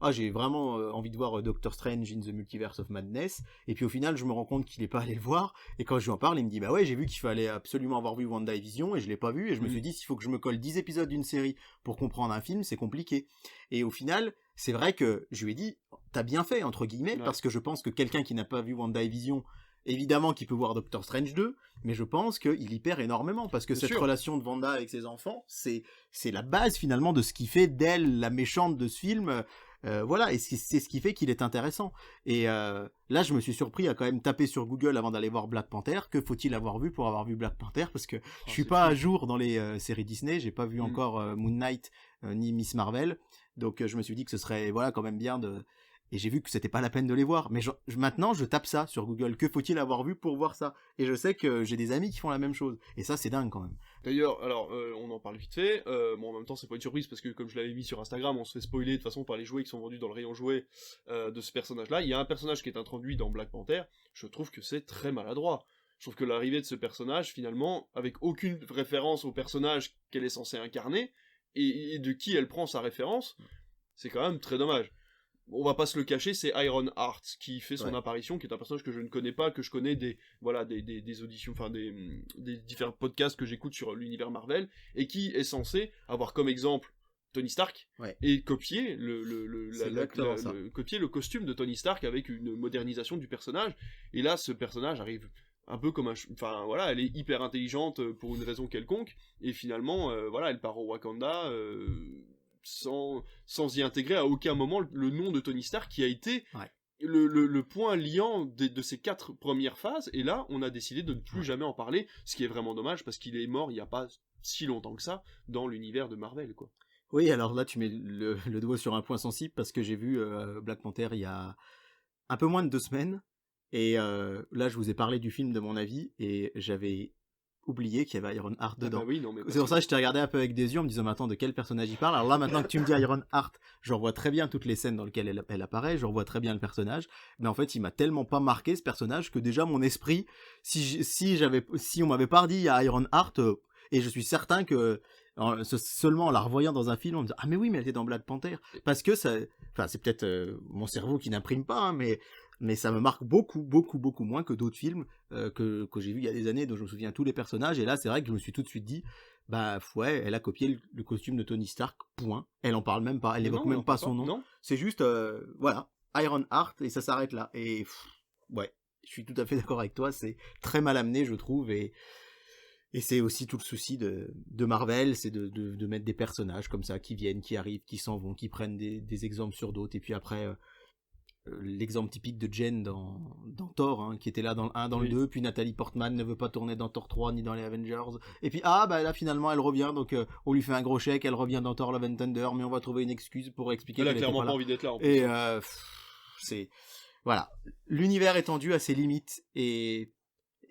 Speaker 2: j'ai vraiment envie de voir Doctor Strange in the Multiverse of Madness, et puis au final je me rends compte qu'il est pas allé le voir, et quand je lui en parle il me dit bah ouais, j'ai vu qu'il fallait absolument avoir vu WandaVision et je l'ai pas vu, et je me suis dit s'il faut que je me colle 10 épisodes d'une série pour comprendre un film, c'est compliqué. Et au final c'est vrai que je lui ai dit t'as bien fait entre guillemets, parce que je pense que quelqu'un qui n'a pas vu WandaVision, évidemment qu'il peut voir Doctor Strange 2, mais je pense qu'il y perd énormément, parce que cette relation de Wanda avec ses enfants, c'est la base finalement de ce qui fait d'elle la méchante de ce film, et c'est ce qui fait qu'il est intéressant. Et là je me suis surpris à quand même taper sur Google avant d'aller voir Black Panther, que faut-il avoir vu pour avoir vu Black Panther, parce que je suis pas à jour dans les séries Disney, j'ai pas vu encore Moon Knight ni Miss Marvel, donc je me suis dit que ce serait quand même bien et j'ai vu que c'était pas la peine de les voir. Mais maintenant, je tape ça sur Google. Que faut-il avoir vu pour voir ça? Et je sais que j'ai des amis qui font la même chose. Et ça, c'est dingue quand même.
Speaker 1: D'ailleurs, alors, on en parle vite fait. Bon, en même temps, c'est pas une surprise parce que, comme je l'avais mis sur Instagram, on se fait spoiler de toute façon par les jouets qui sont vendus dans le rayon jouets de ce personnage-là. Il y a un personnage qui est introduit dans Black Panther. Je trouve que c'est très maladroit. Je trouve que l'arrivée de ce personnage, finalement, avec aucune référence au personnage qu'elle est censée incarner et de qui elle prend sa référence, c'est quand même très dommage. On va pas se le cacher, c'est Iron Heart qui fait son apparition, qui est un personnage que je ne connais pas, que je connais des auditions, enfin des différents podcasts que j'écoute sur l'univers Marvel, et qui est censé avoir comme exemple Tony Stark, et copier copier le costume de Tony Stark avec une modernisation du personnage. Et là, ce personnage arrive un peu comme enfin voilà, elle est hyper intelligente pour une raison quelconque, et finalement, voilà, elle part au Wakanda. Sans y intégrer à aucun moment le nom de Tony Stark qui a été le point liant de ces 4 premières phases, et là on a décidé de ne plus jamais en parler, ce qui est vraiment dommage parce qu'il est mort il n'y a pas si longtemps que ça dans l'univers de Marvel, quoi.
Speaker 2: Oui, alors là tu mets le doigt sur un point sensible parce que j'ai vu Black Panther il y a un peu moins de 2 semaines, et là je vous ai parlé du film de mon avis, et j'avais oublié qu'il y avait Iron Heart dedans.
Speaker 1: Oui, non, mais
Speaker 2: c'est pour ça que je t'ai regardé un peu avec des yeux en me disant, mais attends, de quel personnage il parle? Alors là, maintenant que tu me dis Iron Heart, je revois très bien toutes les scènes dans lesquelles elle apparaît, je revois très bien le personnage, mais en fait, il m'a tellement pas marqué ce personnage que déjà mon esprit, si on m'avait pas dit Iron Heart, et je suis certain que seulement en la revoyant dans un film, on me dit, ah mais oui, mais elle était dans Black Panther, parce que ça, enfin c'est peut-être mon cerveau qui n'imprime pas, hein, mais ça me marque beaucoup, beaucoup, beaucoup moins que d'autres films que j'ai vu il y a des années, dont je me souviens tous les personnages. Et là, c'est vrai que je me suis tout de suite dit, bah ouais, elle a copié le costume de Tony Stark, point. Elle en parle même pas, elle évoque même pas son nom.
Speaker 1: Non.
Speaker 2: C'est juste, voilà, Iron Heart, et ça s'arrête là. Et ouais, je suis tout à fait d'accord avec toi, c'est très mal amené, je trouve, et c'est aussi tout le souci de Marvel, c'est de mettre des personnages comme ça, qui viennent, qui arrivent, qui s'en vont, qui prennent des exemples sur d'autres, et puis après... l'exemple typique de Jen dans Thor, hein, qui était là dans le 1, dans le 2, puis Nathalie Portman ne veut pas tourner dans Thor 3 ni dans les Avengers, et puis là finalement elle revient, donc on lui fait un gros chèque, elle revient dans Thor Love and Thunder, mais on va trouver une excuse pour expliquer
Speaker 1: elle a
Speaker 2: qu'elle
Speaker 1: clairement
Speaker 2: était
Speaker 1: pas envie d'être là en plus.
Speaker 2: Et c'est voilà, l'univers est tendu à ses limites, et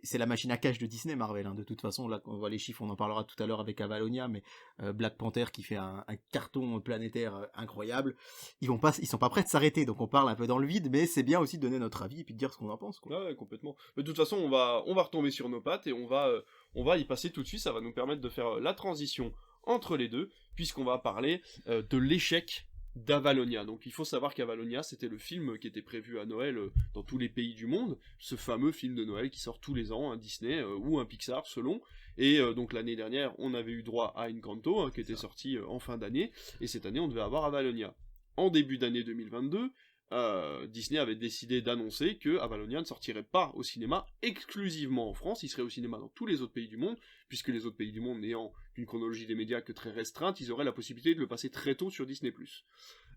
Speaker 2: c'est la machine à cash de Disney, Marvel, hein. De toute façon, là, on voit les chiffres, on en parlera tout à l'heure avec Avalonia, mais Black Panther qui fait un carton planétaire incroyable, ils sont pas prêts de s'arrêter, donc on parle un peu dans le vide, mais c'est bien aussi de donner notre avis et puis de dire ce qu'on en pense, quoi.
Speaker 1: Ouais, complètement. Mais de toute façon, on va retomber sur nos pattes et on va y passer tout de suite, ça va nous permettre de faire la transition entre les deux, puisqu'on va parler de l'échec d'Avalonia. Donc il faut savoir qu'Avalonia, c'était le film qui était prévu à Noël dans tous les pays du monde, ce fameux film de Noël qui sort tous les ans, un Disney ou un Pixar selon, et donc l'année dernière on avait eu droit à Encanto, hein, qui était sorti en fin d'année, et cette année on devait avoir Avalonia. En début d'année 2022, Disney avait décidé d'annoncer que Avalonia ne sortirait pas au cinéma exclusivement en France, il serait au cinéma dans tous les autres pays du monde, puisque les autres pays du monde n'ayant une chronologie des médias que très restreinte, ils auraient la possibilité de le passer très tôt sur Disney+.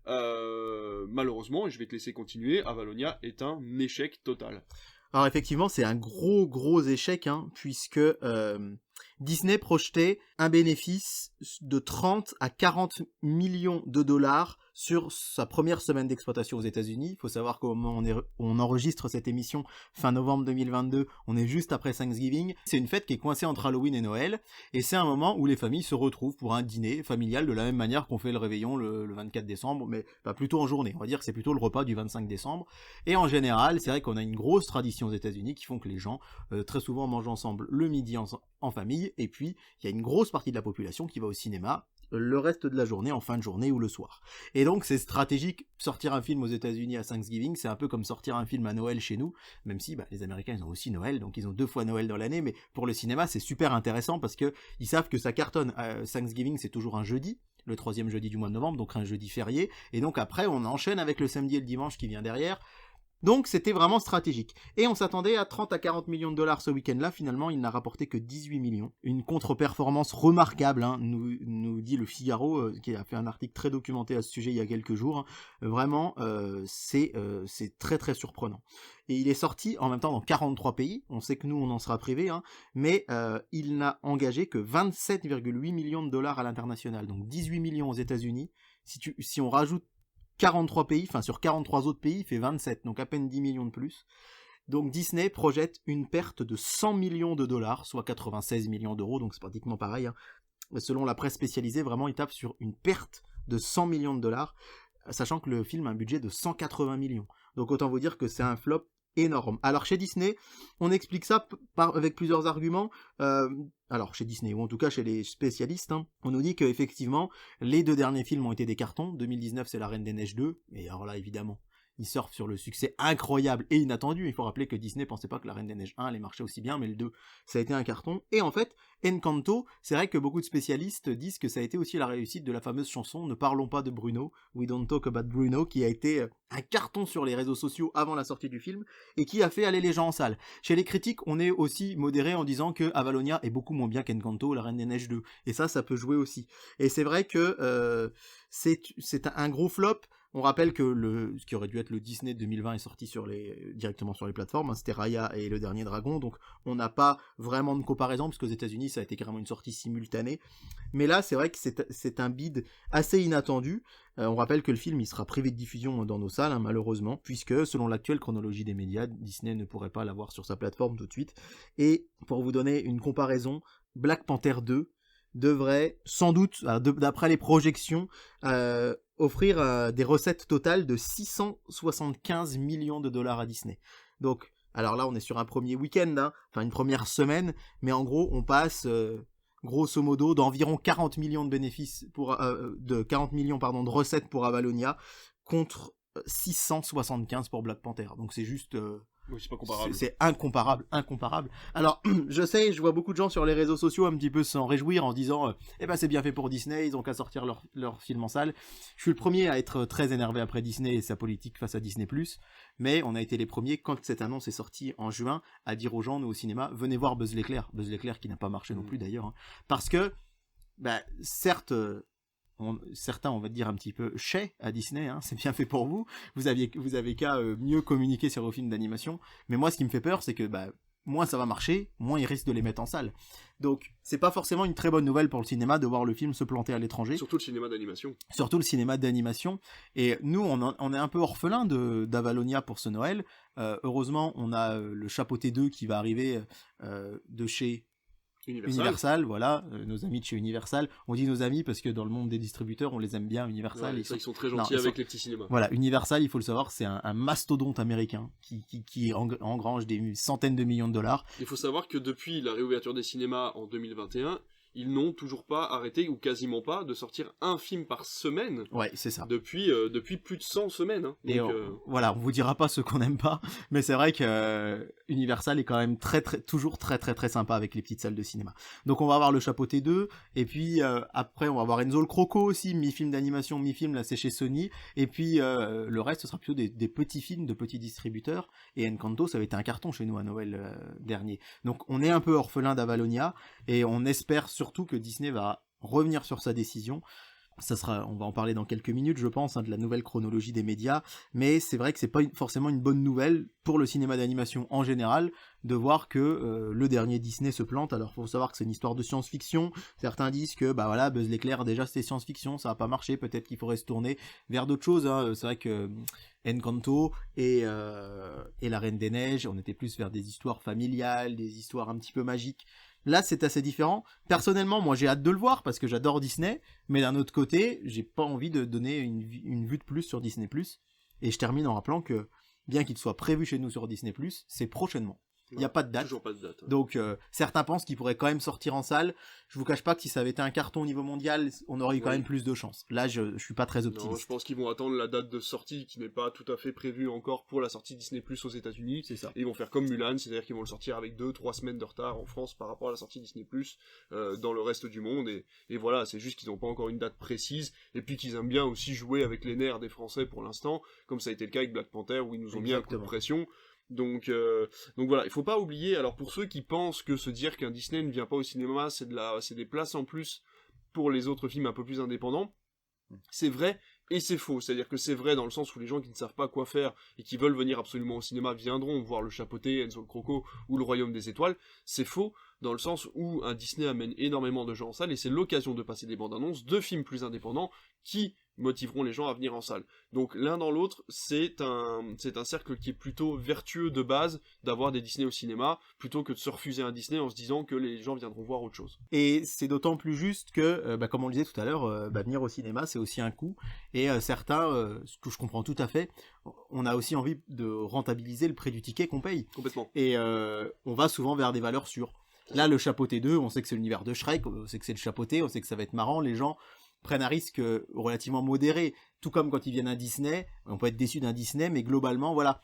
Speaker 1: Malheureusement, et je vais te laisser continuer, Avalonia est un échec total.
Speaker 2: Alors effectivement, c'est un gros échec, hein, puisque Disney projetait un bénéfice de 30 à 40 millions de dollars sur sa première semaine d'exploitation aux États-Unis. Il faut savoir qu'au moment où on enregistre cette émission fin novembre 2022, on est juste après Thanksgiving. C'est une fête qui est coincée entre Halloween et Noël, et c'est un moment où les familles se retrouvent pour un dîner familial de la même manière qu'on fait le réveillon le 24 décembre, mais pas plutôt en journée. On va dire que c'est plutôt le repas du 25 décembre. Et en général, c'est vrai qu'on a une grosse tradition aux États-Unis qui font que les gens très souvent mangent ensemble le midi en famille, et puis il y a une grosse partie de la population qui va au cinéma le reste de la journée, en fin de journée ou le soir. Et donc c'est stratégique, sortir un film aux États-Unis à Thanksgiving, c'est un peu comme sortir un film à Noël chez nous, même si les Américains ils ont aussi Noël, donc ils ont 2 fois Noël dans l'année, mais pour le cinéma c'est super intéressant parce que ils savent que ça cartonne. Thanksgiving c'est toujours un jeudi, le 3e jeudi du mois de novembre, donc un jeudi férié, et donc après on enchaîne avec le samedi et le dimanche qui vient derrière. Donc c'était vraiment stratégique. Et on s'attendait à 30 à 40 millions de dollars ce week-end-là, finalement il n'a rapporté que 18 millions. Une contre-performance remarquable, hein, nous dit le Figaro, qui a fait un article très documenté à ce sujet il y a quelques jours. Hein. Vraiment, c'est très très surprenant. Et il est sorti en même temps dans 43 pays, on sait que nous on en sera privés, hein, mais il n'a engagé que 27,8 millions de dollars à l'international, donc 18 millions aux États-Unis. Si on rajoute 43 pays, enfin sur 43 autres pays, il fait 27, donc à peine 10 millions de plus. Donc Disney projette une perte de 100 millions de dollars, soit 96 millions d'euros, donc c'est pratiquement pareil. Hein. Selon la presse spécialisée, vraiment, il tape sur une perte de 100 millions de dollars, sachant que le film a un budget de 180 millions. Donc autant vous dire que c'est un flop énorme. Alors chez Disney, on explique ça avec plusieurs arguments. Alors chez Disney, ou en tout cas chez les spécialistes, hein, on nous dit qu'effectivement, les 2 derniers films ont été des cartons. 2019, c'est La Reine des Neiges 2, et alors là, évidemment, ils surfent sur le succès incroyable et inattendu. Il faut rappeler que Disney pensait pas que La Reine des Neiges 1 allait marcher aussi bien, mais le 2, ça a été un carton. Et en fait, Encanto, c'est vrai que beaucoup de spécialistes disent que ça a été aussi la réussite de la fameuse chanson Ne parlons pas de Bruno, We Don't Talk About Bruno, qui a été un carton sur les réseaux sociaux avant la sortie du film, et qui a fait aller les gens en salle. Chez les critiques, on est aussi modéré en disant que Avalonia est beaucoup moins bien qu'Encanto, La Reine des Neiges 2. Et ça peut jouer aussi. Et c'est vrai que c'est un gros flop. On rappelle que ce qui aurait dû être le Disney 2020 est sorti directement sur les plateformes, hein, c'était Raya et Le Dernier Dragon, donc on n'a pas vraiment de comparaison, parce qu'aux États-Unis ça a été carrément une sortie simultanée. Mais là, c'est vrai que c'est un bid assez inattendu. On rappelle que le film il sera privé de diffusion dans nos salles, hein, malheureusement, puisque selon l'actuelle chronologie des médias, Disney ne pourrait pas l'avoir sur sa plateforme tout de suite. Et pour vous donner une comparaison, Black Panther 2 devrait sans doute, d'après les projections, offrir des recettes totales de 675 millions de dollars à Disney. Donc, alors là, on est sur un premier week-end, hein, enfin une première semaine, mais en gros, on passe grosso modo d'environ 40 millions de bénéfices de recettes pour Avalonia contre 675 pour Black Panther. Donc c'est juste
Speaker 1: oui, c'est pas comparable.
Speaker 2: C'est incomparable. Alors, je sais, je vois beaucoup de gens sur les réseaux sociaux un petit peu s'en réjouir en disant c'est bien fait pour Disney, ils ont qu'à sortir leur film en salle. Je suis le premier à être très énervé après Disney et sa politique face à Disney+, mais on a été les premiers, quand cette annonce est sortie en juin, à dire aux gens, nous au cinéma, venez voir Buzz l'éclair qui n'a pas marché non plus d'ailleurs, hein, parce que, certes... certains, on va dire un petit peu chais à Disney, hein, c'est bien fait pour vous. Vous avez qu'à mieux communiquer sur vos films d'animation. Mais moi, ce qui me fait peur, c'est que moins ça va marcher, moins ils risquent de les mettre en salle. Donc, c'est pas forcément une très bonne nouvelle pour le cinéma de voir le film se planter à l'étranger.
Speaker 1: Surtout le cinéma d'animation. Et
Speaker 2: nous, on est un peu orphelin d'Avalonia pour ce Noël. Heureusement, on a le Chapeauté 2 qui va arriver de chez Universal, voilà, nos amis de chez Universal. On dit nos amis parce que dans le monde des distributeurs, on les aime bien, Universal.
Speaker 1: Ouais, ils sont très gentils avec les petits cinémas.
Speaker 2: Voilà, Universal, il faut le savoir, c'est un mastodonte américain qui engrange des centaines de millions de dollars.
Speaker 1: Il faut savoir que depuis la réouverture des cinémas en 2021, ils n'ont toujours pas arrêté, ou quasiment pas, de sortir un film par semaine.
Speaker 2: Ouais, c'est ça.
Speaker 1: Depuis plus de 100 semaines. Hein. Donc,
Speaker 2: et voilà, on vous dira pas ce qu'on n'aime pas, mais c'est vrai que Universal est quand même toujours très très très sympa avec les petites salles de cinéma. Donc on va avoir le Chapeauté 2, et puis après on va avoir Enzo le Croco aussi, mi-film d'animation, mi-film, là c'est chez Sony, et puis le reste ce sera plutôt des petits films de petits distributeurs, et Encanto ça avait été un carton chez nous à Noël dernier. Donc on est un peu orphelin d'Avalonia, et on espère surtout que Disney va revenir sur sa décision. On va en parler dans quelques minutes, je pense, de la nouvelle chronologie des médias, mais c'est vrai que c'est pas forcément une bonne nouvelle pour le cinéma d'animation en général, de voir que le dernier Disney se plante. Alors faut savoir que c'est une histoire de science-fiction, certains disent que Buzz l'éclair déjà c'était science-fiction, ça a pas marché, peut-être qu'il faudrait se tourner vers d'autres choses, hein. C'est vrai que Encanto et La Reine des Neiges, on était plus vers des histoires familiales, des histoires un petit peu magiques. Là, c'est assez différent. Personnellement, moi, j'ai hâte de le voir parce que j'adore Disney, mais d'un autre côté, j'ai pas envie de donner une vue de plus sur Disney+. Et je termine en rappelant que, bien qu'il soit prévu chez nous sur Disney+, c'est prochainement. Il n'y a pas de date.
Speaker 1: Toujours pas de date. Hein.
Speaker 2: Donc, certains pensent qu'il pourrait quand même sortir en salle. Je vous cache pas que si ça avait été un carton au niveau mondial, on aurait eu quand même plus de chance. Là, je suis pas très optimiste.
Speaker 1: Non, je pense qu'ils vont attendre la date de sortie qui n'est pas tout à fait prévue encore pour la sortie Disney Plus aux États-Unis.
Speaker 2: C'est ça.
Speaker 1: Et ils vont faire comme Mulan, c'est-à-dire qu'ils vont le sortir avec 2-3 semaines de retard en France par rapport à la sortie Disney Plus dans le reste du monde. Et voilà, c'est juste qu'ils n'ont pas encore une date précise. Et puis qu'ils aiment bien aussi jouer avec les nerfs des Français pour l'instant, comme ça a été le cas avec Black Panther où ils nous ont mis un coup de pression. Donc voilà, il faut pas oublier, alors pour ceux qui pensent que se dire qu'un Disney ne vient pas au cinéma, c'est des places en plus pour les autres films un peu plus indépendants, c'est vrai et c'est faux. C'est-à-dire que c'est vrai dans le sens où les gens qui ne savent pas quoi faire et qui veulent venir absolument au cinéma viendront voir le Chapeauté, Enzo le Croco ou le Royaume des Étoiles. C'est faux dans le sens où un Disney amène énormément de gens en salle et c'est l'occasion de passer des bandes annonces de films plus indépendants qui motiveront les gens à venir en salle. Donc l'un dans l'autre, c'est un cercle qui est plutôt vertueux de base d'avoir des Disney au cinéma, plutôt que de se refuser un Disney en se disant que les gens viendront voir autre chose.
Speaker 2: Et c'est d'autant plus juste que, comme on le disait tout à l'heure, venir au cinéma, c'est aussi un coût. Et certains, ce que je comprends tout à fait, on a aussi envie de rentabiliser le prix du ticket qu'on paye.
Speaker 1: Complètement.
Speaker 2: Et on va souvent vers des valeurs sûres. Là, le Chapeauté 2, on sait que c'est l'univers de Shrek, on sait que c'est le Chapeauté, on sait que ça va être marrant, les gens prennent un risque relativement modéré. Tout comme quand ils viennent à Disney, on peut être déçu d'un Disney, mais globalement, voilà.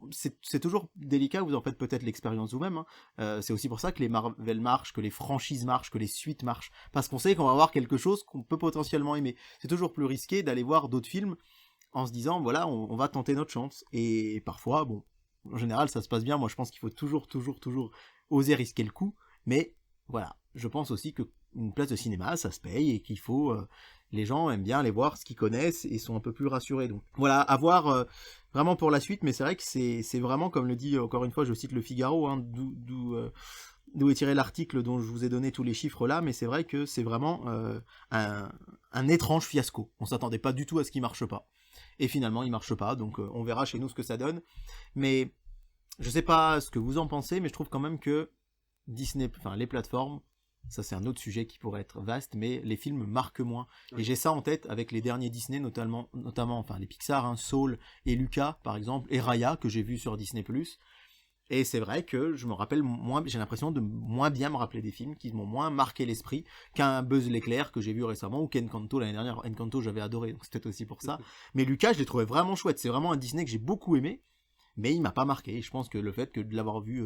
Speaker 2: C'est toujours délicat, vous en faites peut-être l'expérience vous-même, hein. C'est aussi pour ça que les Marvel marchent, que les franchises marchent, que les suites marchent, parce qu'on sait qu'on va voir quelque chose qu'on peut potentiellement aimer. C'est toujours plus risqué d'aller voir d'autres films en se disant, voilà, on va tenter notre chance. Et parfois, bon, en général, ça se passe bien. Moi, je pense qu'il faut toujours oser risquer le coup, mais voilà, je pense aussi que une place de cinéma, ça se paye, et qu'il faut... les gens aiment bien aller voir ce qu'ils connaissent et sont un peu plus rassurés. Donc voilà, à voir vraiment pour la suite, mais c'est vrai que c'est vraiment, comme le dit encore une fois, je cite le Figaro, hein, d'où est tiré l'article dont je vous ai donné tous les chiffres là, mais c'est vrai que c'est vraiment un étrange fiasco. On s'attendait pas du tout à ce qu'il marche pas. Et finalement, il marche pas, donc on verra chez nous ce que ça donne. Mais je sais pas ce que vous en pensez, mais je trouve quand même que Disney, enfin les plateformes, ça c'est un autre sujet qui pourrait être vaste, mais les films marquent moins. Oui. Et j'ai ça en tête avec les derniers Disney, notamment enfin les Pixar, hein, Soul et Luca par exemple, et Raya que j'ai vu sur Disney+. Et c'est vrai que je me rappelle moins, j'ai l'impression de moins bien me rappeler des films qui m'ont moins marqué l'esprit qu'un Buzz l'éclair que j'ai vu récemment, ou qu'Encanto l'année dernière. Encanto j'avais adoré, donc c'est peut-être aussi pour ça. Mais Luca, je l'ai trouvé vraiment chouette. C'est vraiment un Disney que j'ai beaucoup aimé, mais il m'a pas marqué. Et je pense que le fait que de l'avoir vu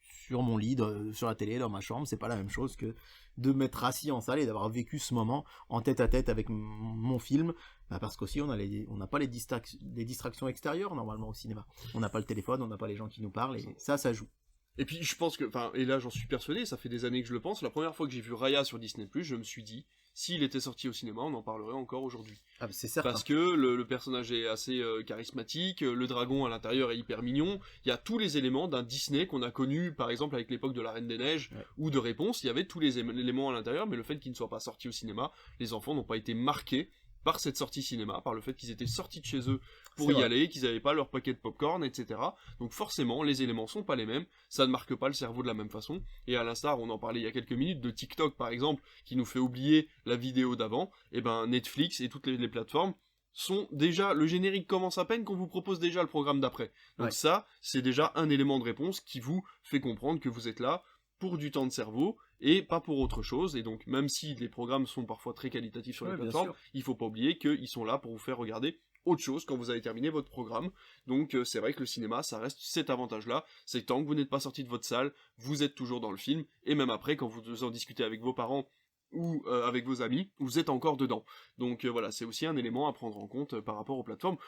Speaker 2: sur mon lit, sur la télé, dans ma chambre, c'est pas la même chose que de m'être assis en salle et d'avoir vécu ce moment en tête à tête avec mon film, parce qu'aussi on n'a pas les distractions extérieures normalement au cinéma. On n'a pas le téléphone, on n'a pas les gens qui nous parlent, et ça joue.
Speaker 1: Et puis je pense que, et là j'en suis persuadé, ça fait des années que je le pense, la première fois que j'ai vu Raya sur Disney+, je me suis dit, s'il était sorti au cinéma, on en parlerait encore aujourd'hui.
Speaker 2: Ah, c'est certain.
Speaker 1: Parce que le personnage est assez charismatique, le dragon à l'intérieur est hyper mignon, il y a tous les éléments d'un Disney qu'on a connu, par exemple avec l'époque de la Reine des Neiges, ou de Réponse, il y avait tous les éléments à l'intérieur, mais le fait qu'il ne soit pas sorti au cinéma, les enfants n'ont pas été marqués par cette sortie cinéma, par le fait qu'ils étaient sortis de chez eux pour y aller, qu'ils n'avaient pas leur paquet de popcorn, etc. Donc forcément, les éléments sont pas les mêmes, ça ne marque pas le cerveau de la même façon, et à l'instar, on en parlait il y a quelques minutes, de TikTok par exemple, qui nous fait oublier la vidéo d'avant, et ben Netflix et toutes les plateformes sont déjà, le générique commence à peine qu'on vous propose déjà le programme d'après. Donc ça, c'est déjà un élément de réponse qui vous fait comprendre que vous êtes là pour du temps de cerveau, et pas pour autre chose, et donc même si les programmes sont parfois très qualitatifs sur les plateformes, il faut pas oublier qu'ils sont là pour vous faire regarder autre chose quand vous avez terminé votre programme. Donc c'est vrai que le cinéma, ça reste cet avantage-là, c'est que tant que vous n'êtes pas sorti de votre salle, vous êtes toujours dans le film, et même après, quand vous en discutez avec vos parents, ou avec vos amis, vous êtes encore dedans. Donc voilà, c'est aussi un élément à prendre en compte par rapport aux plateformes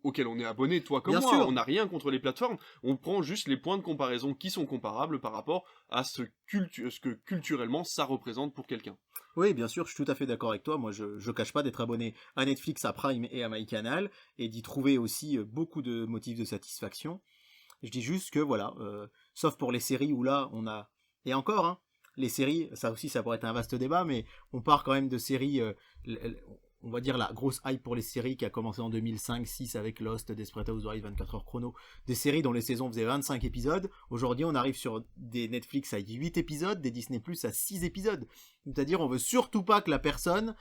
Speaker 1: auxquelles on est abonné, toi comme moi, on n'a rien contre les plateformes, on prend juste les points de comparaison qui sont comparables par rapport à ce que culturellement ça représente pour quelqu'un.
Speaker 2: Oui, bien sûr, je suis tout à fait d'accord avec toi. Moi, je cache pas d'être abonné à Netflix, à Prime et à MyCanal, et d'y trouver aussi beaucoup de motifs de satisfaction. Je dis juste que voilà, sauf pour les séries où là, on a... Et encore, hein, les séries, ça aussi, ça pourrait être un vaste débat, mais on part quand même de séries, on va dire la grosse hype pour les séries qui a commencé en 2005-6 avec Lost, Desperate Housewives, 24 heures chrono, des séries dont les saisons faisaient 25 épisodes. Aujourd'hui, on arrive sur des Netflix à 8 épisodes, des Disney Plus à 6 épisodes. C'est-à-dire, on veut surtout pas que la personne,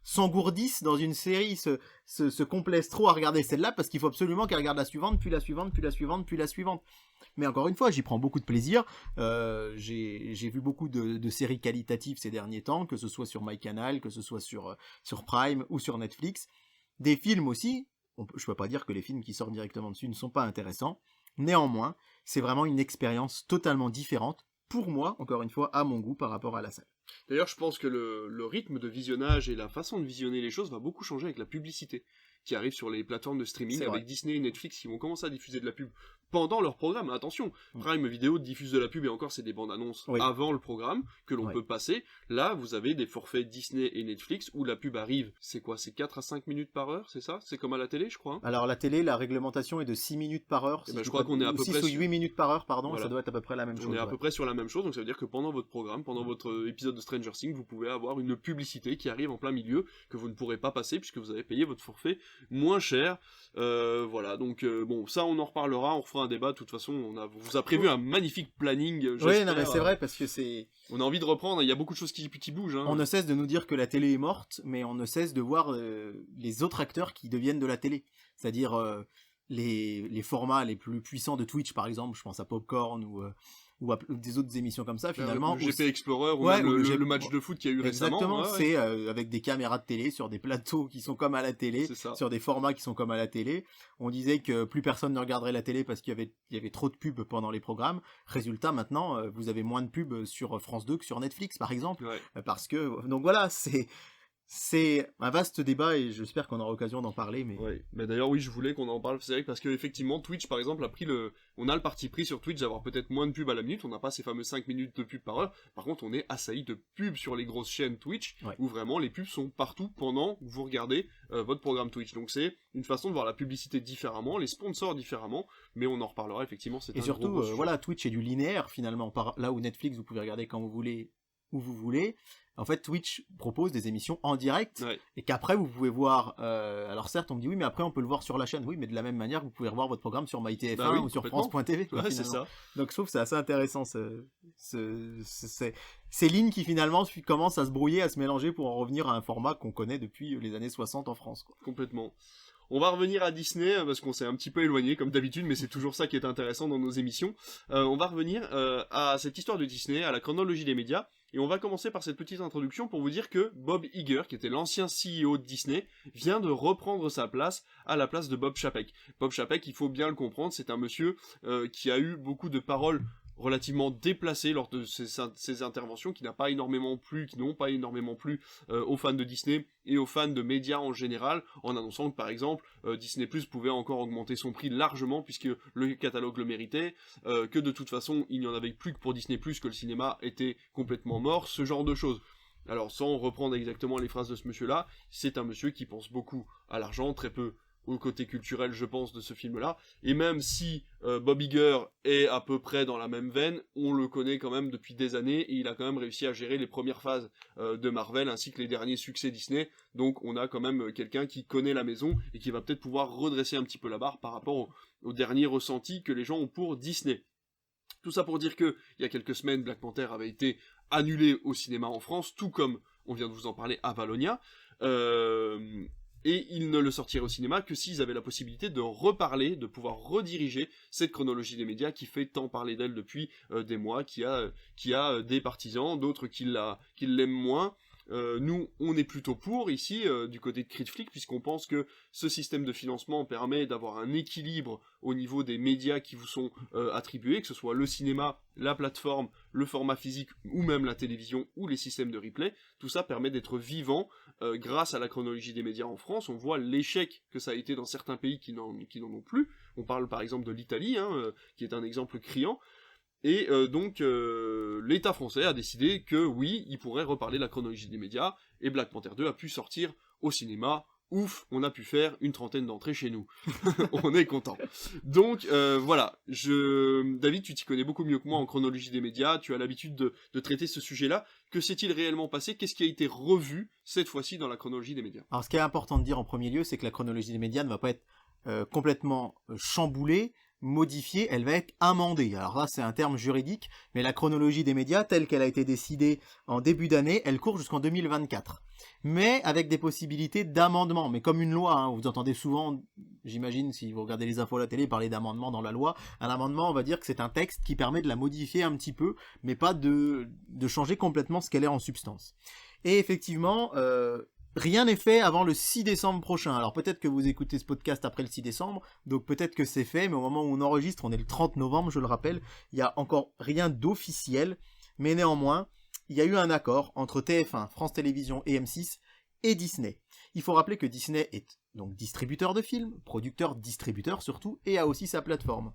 Speaker 2: s'engourdisse dans une série, se complaise trop à regarder celle-là, parce qu'il faut absolument qu'elle regarde la suivante, puis la suivante, puis la suivante, puis la suivante. Mais encore une fois, j'y prends beaucoup de plaisir. J'ai vu beaucoup de séries qualitatives ces derniers temps, que ce soit sur MyCanal, que ce soit sur Prime ou sur Netflix. Des films aussi. Je peux pas dire que les films qui sortent directement dessus ne sont pas intéressants. Néanmoins, c'est vraiment une expérience totalement différente, pour moi, encore une fois, à mon goût par rapport à la salle.
Speaker 1: D'ailleurs, je pense que le rythme de visionnage et la façon de visionner les choses va beaucoup changer avec la publicité qui arrivent sur les plateformes de streaming,
Speaker 2: C'est
Speaker 1: avec
Speaker 2: vrai.
Speaker 1: Disney et Netflix qui vont commencer à diffuser de la pub pendant leur programme. Attention, Prime Video diffuse de la pub, et encore c'est des bandes annonces avant le programme que l'on peut passer. Là, vous avez des forfaits Disney et Netflix où la pub arrive, c'est quoi, c'est 4 à 5 minutes par heure, c'est ça? C'est comme à la télé, je crois, hein?
Speaker 2: Alors la télé, la réglementation est de 6 minutes par heure.
Speaker 1: Je crois qu'on est à peu près
Speaker 2: 6 ou 8 minutes par heure, pardon,
Speaker 1: voilà.
Speaker 2: Ça doit être à peu près la même chose.
Speaker 1: On est à peu près sur la même chose, donc ça veut dire que pendant votre programme, pendant votre épisode de Stranger Things, vous pouvez avoir une publicité qui arrive en plein milieu, que vous ne pourrez pas passer puisque vous avez payé votre forfait moins cher. Voilà, donc bon, ça on en reparlera, on refera un débat, de toute façon, on vous a prévu un magnifique planning,
Speaker 2: oui, non mais c'est vrai, parce que
Speaker 1: on a envie de reprendre, il y a beaucoup de choses qui bougent. Hein.
Speaker 2: On ne cesse de nous dire que la télé est morte, mais on ne cesse de voir les autres acteurs qui deviennent de la télé. C'est-à-dire les formats les plus puissants de Twitch, par exemple, je pense à Popcorn ou à des autres émissions comme ça, finalement.
Speaker 1: Le GP Explorer ou même le match de foot qu'il y a eu récemment.
Speaker 2: Exactement, c'est avec des caméras de télé sur des plateaux qui sont comme à la télé, sur des formats qui sont comme à la télé. On disait que plus personne ne regarderait la télé parce qu'il y avait trop de pubs pendant les programmes. Résultat, maintenant, vous avez moins de pubs sur France 2 que sur Netflix, par exemple. Parce que, donc voilà, c'est un vaste débat et j'espère qu'on aura l'occasion d'en parler.
Speaker 1: Mais d'ailleurs, oui, je voulais qu'on en parle, c'est vrai, parce que effectivement, Twitch, par exemple, on a le parti pris sur Twitch d'avoir peut-être moins de pubs à la minute, on n'a pas ces fameux 5 minutes de pub par heure. Par contre, on est assailli de pubs sur les grosses chaînes Twitch, où vraiment les pubs sont partout pendant que vous regardez votre programme Twitch. Donc c'est une façon de voir la publicité différemment, les sponsors différemment, mais on en reparlera effectivement.
Speaker 2: Et surtout, voilà, Twitch est du linéaire finalement, là où Netflix, vous pouvez regarder quand vous voulez, où vous voulez. En fait, Twitch propose des émissions en direct, et qu'après vous pouvez voir. Alors certes, on me dit oui, mais après on peut le voir sur la chaîne. Oui, mais de la même manière, vous pouvez revoir votre programme sur MyTF1 ou sur France.tv.
Speaker 1: C'est ça.
Speaker 2: Donc je trouve que c'est assez intéressant ces lignes qui finalement commencent à se brouiller, à se mélanger pour en revenir à un format qu'on connaît depuis les années 60 en France.
Speaker 1: Complètement. On va revenir à Disney, parce qu'on s'est un petit peu éloigné, comme d'habitude, mais c'est toujours ça qui est intéressant dans nos émissions. On va revenir à cette histoire de Disney, à la chronologie des médias, et on va commencer par cette petite introduction pour vous dire que Bob Iger, qui était l'ancien CEO de Disney, vient de reprendre sa place à la place de Bob Chapek. Bob Chapek, il faut bien le comprendre, c'est un monsieur qui a eu beaucoup de paroles relativement déplacé lors de ces interventions, qui n'ont pas énormément plu aux fans de Disney et aux fans de médias en général, en annonçant que par exemple Disney Plus pouvait encore augmenter son prix largement puisque le catalogue le méritait, que de toute façon il n'y en avait plus que pour Disney Plus, que le cinéma était complètement mort, ce genre de choses. Alors sans reprendre exactement les phrases de ce monsieur-là, c'est un monsieur qui pense beaucoup à l'argent, très peu au côté culturel, je pense, de ce film-là, et même si Bob Iger est à peu près dans la même veine, on le connaît quand même depuis des années, et il a quand même réussi à gérer les premières phases de Marvel, ainsi que les derniers succès Disney, donc on a quand même quelqu'un qui connaît la maison, et qui va peut-être pouvoir redresser un petit peu la barre par rapport aux derniers ressentis que les gens ont pour Disney. Tout ça pour dire que, il y a quelques semaines, Black Panther avait été annulé au cinéma en France, tout comme, on vient de vous en parler, Avalonia, et ils ne le sortiraient au cinéma que s'ils avaient la possibilité de reparler, de pouvoir rediriger cette chronologie des médias qui fait tant parler d'elle depuis des mois, qui a des partisans, d'autres qui l'aiment moins. Nous, on est plutôt pour, ici, du côté de Critflix, puisqu'on pense que ce système de financement permet d'avoir un équilibre au niveau des médias qui vous sont attribués, que ce soit le cinéma, la plateforme, le format physique, ou même la télévision, ou les systèmes de replay. Tout ça permet d'être vivant grâce à la chronologie des médias en France. On voit l'échec que ça a été dans certains pays qui n'en ont plus. On parle par exemple de l'Italie, qui est un exemple criant. Et donc, l'État français a décidé que oui, il pourrait reparler de la chronologie des médias, et Black Panther 2 a pu sortir au cinéma. Ouf, on a pu faire une 30aine d'entrées chez nous. On est content. Donc, voilà. David, tu t'y connais beaucoup mieux que moi en chronologie des médias, tu as l'habitude de traiter ce sujet-là. Que s'est-il réellement passé? Qu'est-ce qui a été revu, cette fois-ci, dans la chronologie des médias?
Speaker 2: Alors, ce qui est important de dire en premier lieu, c'est que la chronologie des médias ne va pas être complètement chamboulée, modifiée, elle va être amendée. Alors là, c'est un terme juridique, mais la chronologie des médias, telle qu'elle a été décidée en début d'année, elle court jusqu'en 2024. Mais avec des possibilités d'amendement, mais comme une loi, vous entendez souvent, j'imagine, si vous regardez les infos à la télé, parler d'amendement dans la loi. Un amendement, on va dire que c'est un texte qui permet de la modifier un petit peu, mais pas de changer complètement ce qu'elle est en substance. Et effectivement, rien n'est fait avant le 6 décembre prochain. Alors peut-être que vous écoutez ce podcast après le 6 décembre, donc peut-être que c'est fait, mais au moment où on enregistre, on est le 30 novembre, je le rappelle, il n'y a encore rien d'officiel, mais néanmoins, il y a eu un accord entre TF1, France Télévisions et M6, et Disney. Il faut rappeler que Disney est donc distributeur de films, producteur, distributeur surtout, et a aussi sa plateforme.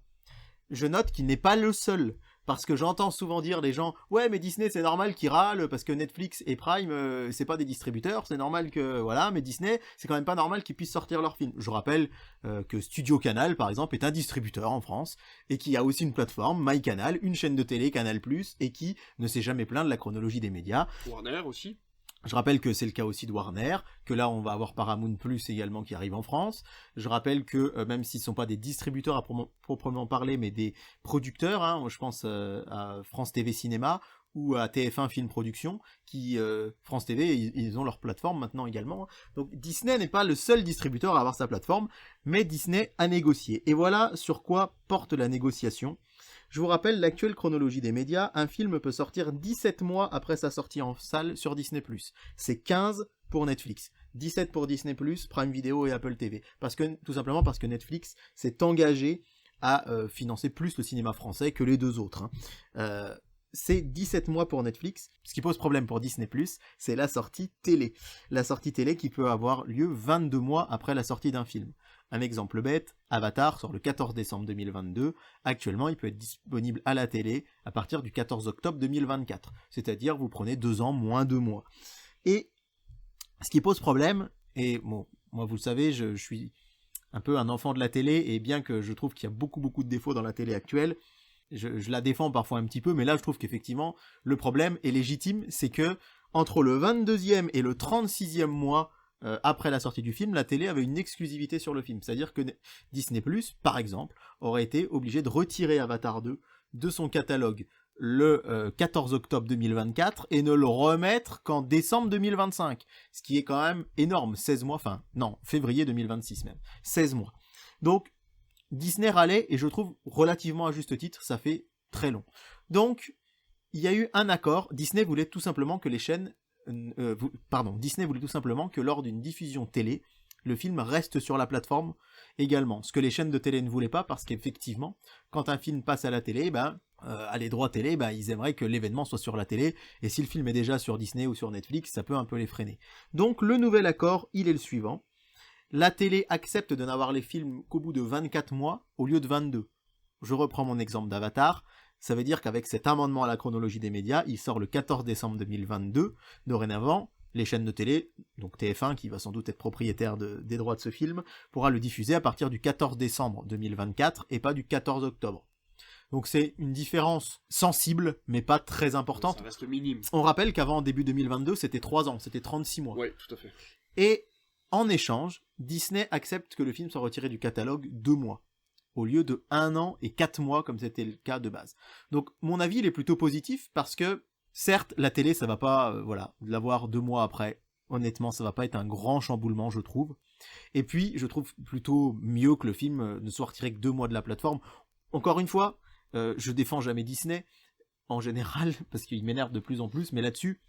Speaker 2: Je note qu'il n'est pas le seul, parce que j'entends souvent dire les gens « Ouais, mais Disney, c'est normal qu'ils râlent, parce que Netflix et Prime, c'est pas des distributeurs, c'est normal que... Voilà, mais Disney, c'est quand même pas normal qu'ils puissent sortir leurs films. » Je rappelle que Studio Canal, par exemple, est un distributeur en France, et qui a aussi une plateforme, MyCanal, une chaîne de télé, Canal+, et qui ne s'est jamais plaint de la chronologie des médias.
Speaker 1: Warner aussi.
Speaker 2: Je rappelle que c'est le cas aussi de Warner, que là on va avoir Paramount Plus également qui arrive en France. Je rappelle que même s'ils ne sont pas des distributeurs à proprement parler, mais des producteurs, hein, je pense à France TV Cinéma ou à TF1 Film Production, qui France TV, ils ont leur plateforme maintenant également. Donc Disney n'est pas le seul distributeur à avoir sa plateforme, mais Disney a négocié. Et voilà sur quoi porte la négociation. Je vous rappelle l'actuelle chronologie des médias, un film peut sortir 17 mois après sa sortie en salle sur Disney+. C'est 15 pour Netflix, 17 pour Disney+, Prime Video et Apple TV. Tout simplement parce que Netflix s'est engagé à financer plus le cinéma français que les deux autres. C'est 17 mois pour Netflix. Ce qui pose problème pour Disney+, c'est la sortie télé. La sortie télé qui peut avoir lieu 22 mois après la sortie d'un film. Un exemple bête, Avatar sort le 14 décembre 2022. Actuellement, il peut être disponible à la télé à partir du 14 octobre 2024. C'est-à-dire, vous prenez 2 ans moins 2 mois. Et ce qui pose problème, et bon, moi vous le savez, je suis un peu un enfant de la télé, et bien que je trouve qu'il y a beaucoup de défauts dans la télé actuelle, je la défends parfois un petit peu, mais là je trouve qu'effectivement, le problème est légitime, c'est que entre le 22e et le 36e mois après la sortie du film, la télé avait une exclusivité sur le film. C'est-à-dire que Disney+, par exemple, aurait été obligé de retirer Avatar 2 de son catalogue le 14 octobre 2024 et ne le remettre qu'en décembre 2025. Ce qui est quand même énorme, 16 mois, enfin, non, février 2026 même, 16 mois. Donc, Disney râlait, et je trouve relativement à juste titre, ça fait très long. Donc, il y a eu un accord, Disney voulait tout simplement que les chaînes Disney voulait tout simplement que lors d'une diffusion télé, le film reste sur la plateforme également. Ce que les chaînes de télé ne voulaient pas, parce qu'effectivement, quand un film passe à la télé, à les droits télé, ils aimeraient que l'événement soit sur la télé, et si le film est déjà sur Disney ou sur Netflix, ça peut un peu les freiner. Donc le nouvel accord, il est le suivant. La télé accepte de n'avoir les films qu'au bout de 24 mois, au lieu de 22. Je reprends mon exemple d'Avatar. Ça veut dire qu'avec cet amendement à la chronologie des médias, il sort le 14 décembre 2022. Dorénavant, les chaînes de télé, donc TF1, qui va sans doute être propriétaire des droits de ce film, pourra le diffuser à partir du 14 décembre 2024 et pas du 14 octobre. Donc c'est une différence sensible, mais pas très importante.
Speaker 1: Ça reste minime.
Speaker 2: On rappelle qu'avant, début 2022, c'était 3 ans, c'était 36 mois.
Speaker 1: Oui, tout à fait.
Speaker 2: Et en échange, Disney accepte que le film soit retiré du catalogue 2 mois. Au lieu de 1 an et 4 mois comme c'était le cas de base. Donc mon avis il est plutôt positif parce que certes la télé ça va pas l'avoir 2 mois après, honnêtement ça va pas être un grand chamboulement je trouve. Et puis je trouve plutôt mieux que le film ne soit retiré que 2 mois de la plateforme. Encore une fois, je défends jamais Disney en général parce qu'il m'énerve de plus en plus, mais là-dessus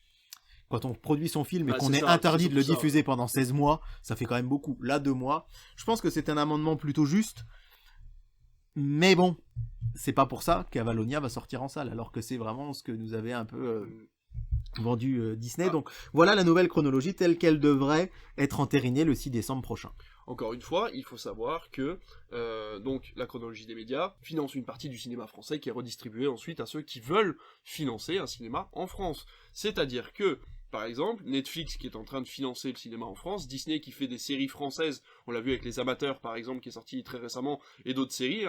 Speaker 2: quand on produit son film et qu'on est interdit de le diffuser pendant 16 mois, ça fait quand même beaucoup. Là 2 mois, je pense que c'est un amendement plutôt juste. Mais bon, c'est pas pour ça qu'Avalonia va sortir en salle, alors que c'est vraiment ce que nous avait un peu vendu Disney. Donc voilà la nouvelle chronologie telle qu'elle devrait être entérinée le 6 décembre prochain.
Speaker 1: Encore une fois, il faut savoir que donc la chronologie des médias finance une partie du cinéma français qui est redistribuée ensuite à ceux qui veulent financer un cinéma en France. C'est-à-dire que, par exemple, Netflix qui est en train de financer le cinéma en France, Disney qui fait des séries françaises, on l'a vu avec Les Amateurs par exemple qui est sorti très récemment, et d'autres séries,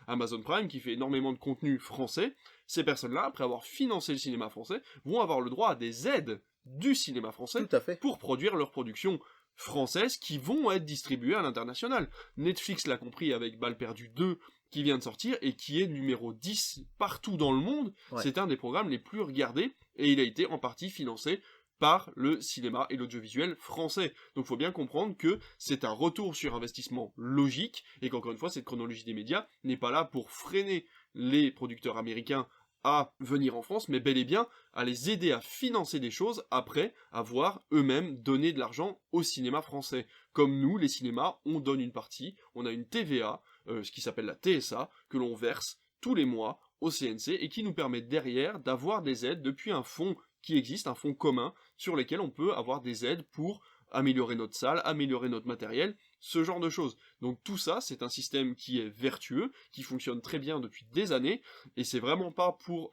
Speaker 1: Amazon Prime qui fait énormément de contenu français, ces personnes-là, après avoir financé le cinéma français, vont avoir le droit à des aides du cinéma français pour produire leurs productions françaises qui vont être distribuées à l'international. Netflix l'a compris avec Balles perdues 2 qui vient de sortir et qui est numéro 10 partout dans le monde. Ouais. C'est un des programmes les plus regardés et il a été en partie financé par le cinéma et l'audiovisuel français. Donc il faut bien comprendre que c'est un retour sur investissement logique, et qu'encore une fois, cette chronologie des médias n'est pas là pour freiner les producteurs américains à venir en France, mais bel et bien à les aider à financer des choses après avoir eux-mêmes donné de l'argent au cinéma français. Comme nous, les cinémas, on donne une partie, on a une TVA, ce qui s'appelle la TSA, que l'on verse tous les mois au CNC, et qui nous permet derrière d'avoir des aides depuis un fonds qui existe, un fonds commun, sur lesquels on peut avoir des aides pour améliorer notre salle, améliorer notre matériel, ce genre de choses. Donc tout ça, c'est un système qui est vertueux, qui fonctionne très bien depuis des années, et c'est vraiment pas pour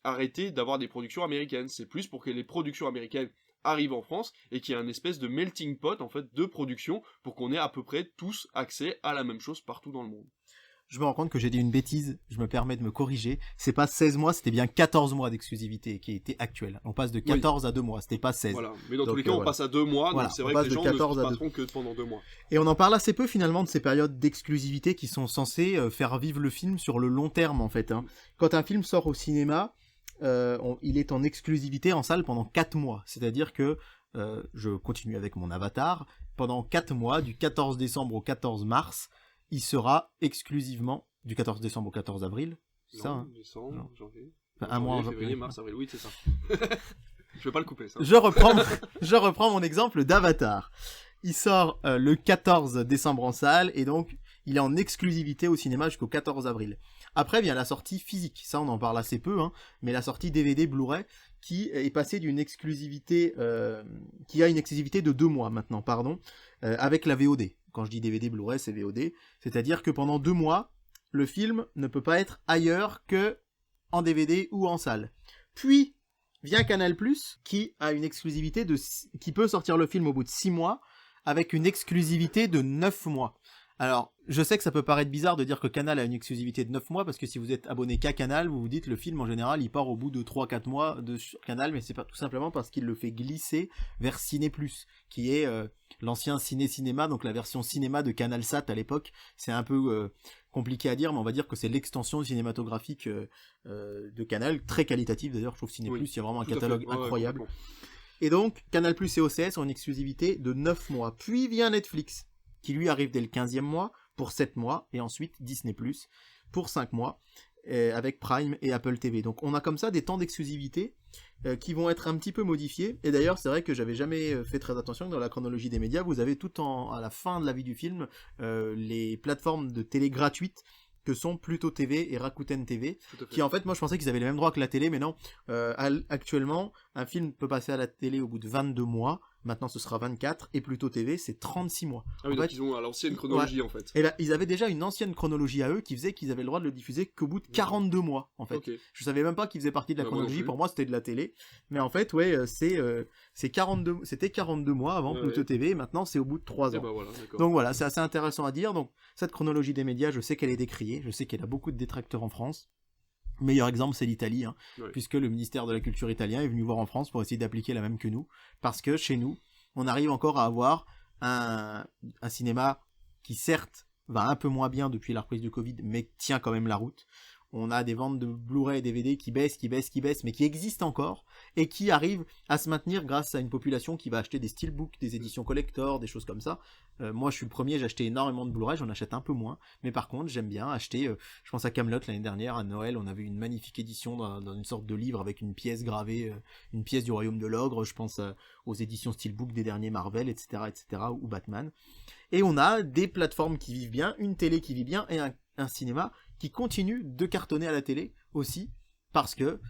Speaker 1: arrêter d'avoir des productions américaines, c'est plus pour que les productions américaines arrivent en France, et qu'il y ait un espèce de melting pot, en fait, de production, pour qu'on ait à peu près tous accès à la même chose partout dans le monde.
Speaker 2: Je me rends compte que j'ai dit une bêtise, je me permets de me corriger. C'est pas 16 mois, c'était bien 14 mois d'exclusivité qui était actuelle. On passe de 14 à 2 mois, c'était pas 16.
Speaker 1: Voilà, mais dans tous les cas,
Speaker 2: voilà.
Speaker 1: on passe à 2 mois,
Speaker 2: Voilà,
Speaker 1: donc c'est vrai que les gens ne se passeront que pendant 2 mois.
Speaker 2: Et on en parle assez peu finalement de ces périodes d'exclusivité qui sont censées faire vivre le film sur le long terme en fait. Hein. Quand un film sort au cinéma, il est en exclusivité en salle pendant 4 mois. C'est-à-dire que, je continue avec mon avatar, pendant 4 mois, du 14 décembre au 14 mars, il sera exclusivement du 14 décembre au 14 avril. C'est ça, hein?
Speaker 1: Décembre, janvier.
Speaker 2: Enfin, un mois en
Speaker 1: février, mars, avril, oui, c'est ça. Je vais pas le couper, ça.
Speaker 2: Je reprends mon exemple d'Avatar. Il sort le 14 décembre en salle, et donc il est en exclusivité au cinéma jusqu'au 14 avril. Après vient la sortie physique, ça on en parle assez peu, hein, mais la sortie DVD Blu-ray, qui est passée d'une exclusivité, qui a une exclusivité de 2 mois maintenant, avec la VOD. Quand je dis DVD Blu-ray, c'est VOD. C'est-à-dire que pendant 2 mois, le film ne peut pas être ailleurs que en DVD ou en salle. Puis vient Canal+, qui a une exclusivité qui peut sortir le film au bout de 6 mois, avec une exclusivité de 9 mois. Alors, je sais que ça peut paraître bizarre de dire que Canal a une exclusivité de 9 mois, parce que si vous êtes abonné qu'à Canal, vous vous dites le film en général il part au bout de 3-4 mois sur Canal, mais c'est pas tout simplement parce qu'il le fait glisser vers Ciné+, qui est l'ancien Ciné-Cinéma, donc la version cinéma de CanalSat à l'époque. C'est un peu compliqué à dire, mais on va dire que c'est l'extension cinématographique de Canal, très qualitative d'ailleurs, je trouve Ciné+, il y a vraiment un catalogue incroyable. Ouais, et donc, Canal+, et OCS ont une exclusivité de 9 mois. Puis vient Netflix, qui lui arrive dès le 15e mois, pour 7 mois, et ensuite Disney+, pour 5 mois, avec Prime et Apple TV. Donc on a comme ça des temps d'exclusivité qui vont être un petit peu modifiés, et d'ailleurs c'est vrai que j'avais jamais fait très attention, dans la chronologie des médias, vous avez à la fin de la vie du film, les plateformes de télé gratuites, que sont Pluto TV et Rakuten TV, qui en fait, moi je pensais qu'ils avaient les mêmes droits que la télé, mais non, actuellement, un film peut passer à la télé au bout de 22 mois, maintenant ce sera 24, et Pluto TV c'est 36 mois.
Speaker 1: Ah oui,
Speaker 2: en
Speaker 1: donc
Speaker 2: fait,
Speaker 1: ils ont à l'ancienne chronologie en fait.
Speaker 2: Et là, ils avaient déjà une ancienne chronologie à eux qui faisait qu'ils avaient le droit de le diffuser qu'au bout de 42 mois, en fait. Okay. Je savais même pas qu'ils faisaient partie de la chronologie, pour moi c'était de la télé, mais en fait, ouais, c'était 42 mois avant Pluto TV, et maintenant c'est au bout de 3 ans.
Speaker 1: Bah voilà,
Speaker 2: donc voilà, c'est assez intéressant à dire. Donc cette chronologie des médias, je sais qu'elle est décriée, je sais qu'elle a beaucoup de détracteurs en France. Le meilleur exemple, c'est l'Italie, hein, puisque le ministère de la Culture italien est venu voir en France pour essayer d'appliquer la même que nous, parce que chez nous, on arrive encore à avoir un cinéma qui certes va un peu moins bien depuis la reprise du Covid, mais tient quand même la route. On a des ventes de Blu-ray et DVD qui baissent, mais qui existent encore, et qui arrivent à se maintenir grâce à une population qui va acheter des steelbooks, des éditions collector, des choses comme ça. Moi je suis le premier, j'ai acheté énormément de Blu-ray, j'en achète un peu moins, mais par contre j'aime bien acheter, je pense à Kaamelott l'année dernière, à Noël, on avait une magnifique édition dans une sorte de livre avec une pièce gravée, une pièce du Royaume de l'Ogre, je pense aux éditions steelbook des derniers Marvel, etc., ou Batman. Et on a des plateformes qui vivent bien, une télé qui vit bien, et un cinéma qui continue de cartonner à la télé aussi, parce que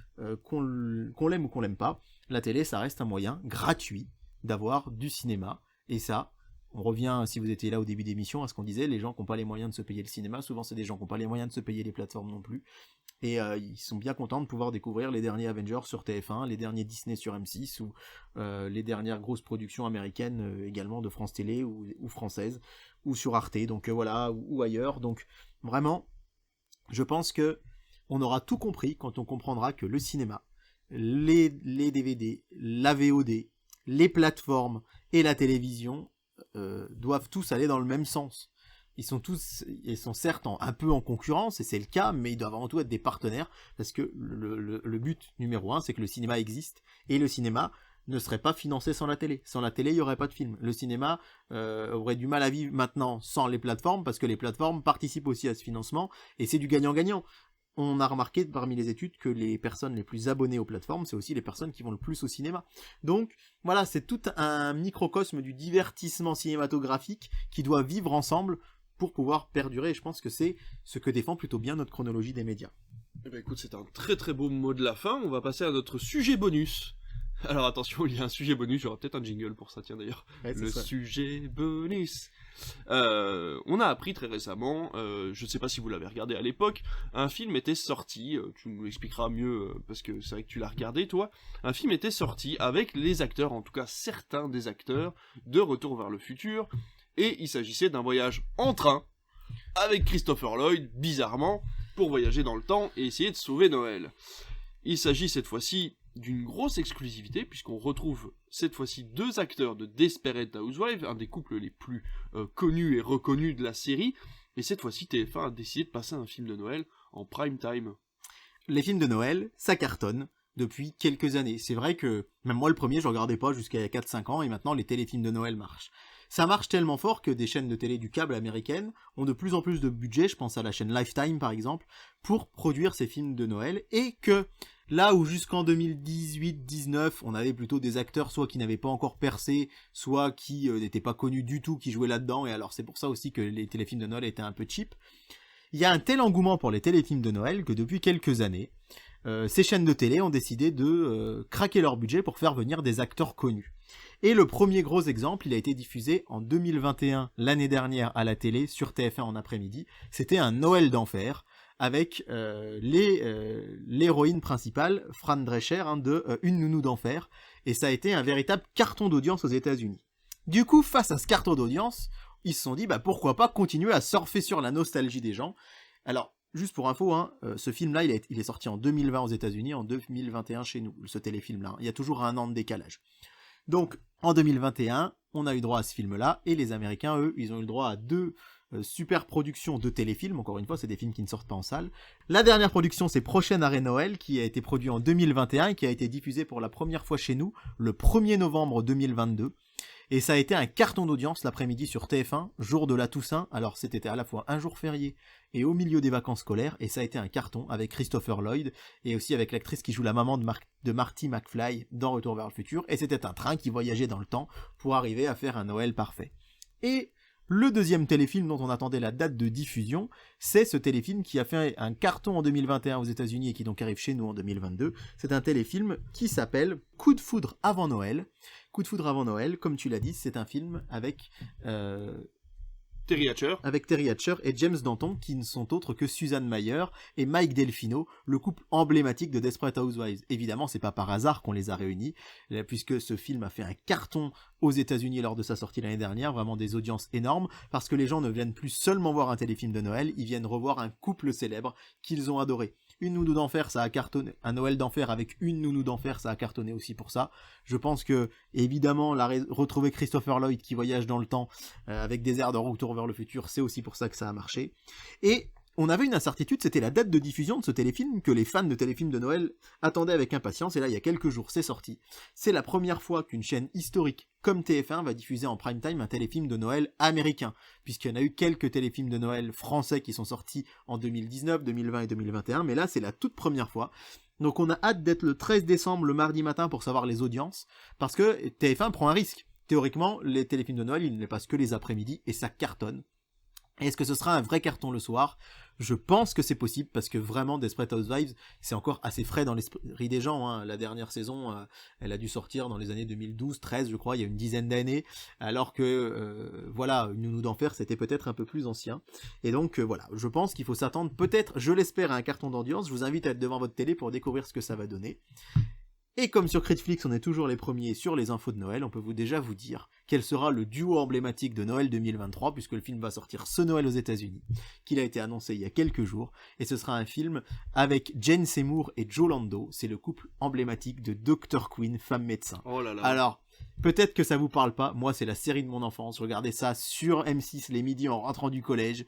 Speaker 2: qu'on l'aime ou qu'on l'aime pas, la télé ça reste un moyen gratuit d'avoir du cinéma, et ça, on revient, si vous étiez là au début d'émission, à ce qu'on disait, les gens qui n'ont pas les moyens de se payer le cinéma, souvent c'est des gens qui n'ont pas les moyens de se payer les plateformes non plus, et ils sont bien contents de pouvoir découvrir les derniers Avengers sur TF1, les derniers Disney sur M6, ou les dernières grosses productions américaines également de France Télé ou françaises, ou sur Arte, donc voilà, ou ailleurs. Donc vraiment, je pense que on aura tout compris quand on comprendra que le cinéma, les DVD, la VOD, les plateformes et la télévision doivent tous aller dans le même sens. Ils sont certes un peu en concurrence, et c'est le cas, mais ils doivent avant tout être des partenaires, parce que le but numéro 1, c'est que le cinéma existe, et le cinéma ne serait pas financé sans la télé. Sans la télé, il n'y aurait pas de film. Le cinéma aurait du mal à vivre maintenant sans les plateformes, parce que les plateformes participent aussi à ce financement, et c'est du gagnant-gagnant. On a remarqué parmi les études que les personnes les plus abonnées aux plateformes, c'est aussi les personnes qui vont le plus au cinéma. Donc voilà, c'est tout un microcosme du divertissement cinématographique qui doit vivre ensemble pour pouvoir perdurer, et je pense que c'est ce que défend plutôt bien notre chronologie des médias.
Speaker 1: Eh ben écoute, c'est un très très beau mot de la fin, on va passer à notre sujet bonus. Alors attention, il y a un sujet bonus, j'aurai peut-être un jingle pour ça, tiens d'ailleurs.
Speaker 2: Ouais,
Speaker 1: Le sujet bonus. On a appris très récemment, je ne sais pas si vous l'avez regardé à l'époque, un film était sorti, tu nous l'expliqueras mieux parce que c'est vrai que tu l'as regardé toi, un film était sorti avec les acteurs, en tout cas certains des acteurs, de Retour vers le futur, et il s'agissait d'un voyage en train, avec Christopher Lloyd, bizarrement, pour voyager dans le temps et essayer de sauver Noël. Il s'agit cette fois-ci d'une grosse exclusivité, puisqu'on retrouve cette fois-ci 2 acteurs de Desperate Housewives, un des couples les plus connus et reconnus de la série, et cette fois-ci TF1 a décidé de passer un film de Noël en prime time.
Speaker 2: Les films de Noël, ça cartonne depuis quelques années. C'est vrai que, même moi le premier, je regardais pas jusqu'à il y a 4-5 ans, et maintenant les téléfilms de Noël marchent. Ça marche tellement fort que des chaînes de télé du câble américaines ont de plus en plus de budget, je pense à la chaîne Lifetime par exemple, pour produire ces films de Noël, et que là où jusqu'en 2018-19, on avait plutôt des acteurs soit qui n'avaient pas encore percé, soit qui n'étaient pas connus du tout, qui jouaient là-dedans, et alors c'est pour ça aussi que les téléfilms de Noël étaient un peu cheap, il y a un tel engouement pour les téléfilms de Noël que depuis quelques années, ces chaînes de télé ont décidé de craquer leur budget pour faire venir des acteurs connus. Et le premier gros exemple, il a été diffusé en 2021, l'année dernière, à la télé, sur TF1 en après-midi. C'était un Noël d'enfer, avec l'héroïne principale, Fran Drescher, de Une nounou d'enfer. Et ça a été un véritable carton d'audience aux États-Unis. Du coup, face à ce carton d'audience, ils se sont dit, pourquoi pas continuer à surfer sur la nostalgie des gens. Alors, juste pour info, ce film-là, il est sorti en 2020 aux États-Unis, en 2021 chez nous, ce téléfilm-là. Il y a toujours 1 an de décalage. Donc, en 2021, on a eu droit à ce film-là, et les Américains, eux, ils ont eu le droit à 2 super productions de téléfilms. Encore une fois, c'est des films qui ne sortent pas en salle. La dernière production, c'est Prochaine Arrêt Noël, qui a été produit en 2021 et qui a été diffusé pour la première fois chez nous le 1er novembre 2022. Et ça a été un carton d'audience l'après-midi sur TF1, jour de la Toussaint. Alors c'était à la fois un jour férié et au milieu des vacances scolaires, et ça a été un carton avec Christopher Lloyd, et aussi avec l'actrice qui joue la maman de Marty McFly dans Retour vers le futur, et c'était un train qui voyageait dans le temps pour arriver à faire un Noël parfait. Et le deuxième téléfilm dont on attendait la date de diffusion, c'est ce téléfilm qui a fait un carton en 2021 aux États-Unis et qui donc arrive chez nous en 2022. C'est un téléfilm qui s'appelle Coup de foudre avant Noël. Coup de foudre avant Noël, comme tu l'as dit, c'est un film avec
Speaker 1: Terry Hatcher
Speaker 2: et James Danton, qui ne sont autres que Susan Mayer et Mike Delfino, le couple emblématique de Desperate Housewives. Évidemment, c'est pas par hasard qu'on les a réunis, puisque ce film a fait un carton aux États-Unis lors de sa sortie l'année dernière, vraiment des audiences énormes, parce que les gens ne viennent plus seulement voir un téléfilm de Noël, ils viennent revoir un couple célèbre qu'ils ont adoré. Une nounou d'enfer, ça a cartonné. Un Noël d'enfer avec une nounou d'enfer, ça a cartonné aussi pour ça. Je pense que, évidemment, retrouver Christopher Lloyd qui voyage dans le temps avec des airs de Retour vers le futur, c'est aussi pour ça que ça a marché. Et on avait une incertitude, c'était la date de diffusion de ce téléfilm que les fans de téléfilms de Noël attendaient avec impatience, et là il y a quelques jours c'est sorti. C'est la première fois qu'une chaîne historique comme TF1 va diffuser en prime time un téléfilm de Noël américain, puisqu'il y en a eu quelques téléfilms de Noël français qui sont sortis en 2019, 2020 et 2021, mais là c'est la toute première fois. Donc on a hâte d'être le 13 décembre, le mardi matin, pour savoir les audiences, parce que TF1 prend un risque. Théoriquement, les téléfilms de Noël, ils ne les passent que les après-midi, et ça cartonne. Et est-ce que ce sera un vrai carton le soir ? Je pense que c'est possible, parce que vraiment Desperate Housewives, c'est encore assez frais dans l'esprit des gens. La dernière saison, elle a dû sortir dans les années 2012-13, je crois, il y a une dizaine d'années, alors que, Une nounou d'enfer, c'était peut-être un peu plus ancien. Et donc, je pense qu'il faut s'attendre peut-être, je l'espère, à un carton d'audience. Je vous invite à être devant votre télé pour découvrir ce que ça va donner. Et comme sur Critflix, on est toujours les premiers sur les infos de Noël, on peut déjà vous dire quel sera le duo emblématique de Noël 2023, puisque le film va sortir ce Noël aux États-Unis, qu'il a été annoncé il y a quelques jours, et ce sera un film avec Jane Seymour et Joe Lando. C'est le couple emblématique de Dr. Quinn, femme médecin.
Speaker 1: Oh là là.
Speaker 2: Alors, peut-être que ça vous parle pas, moi c'est la série de mon enfance, je regardais ça sur M6 les midis en rentrant du collège,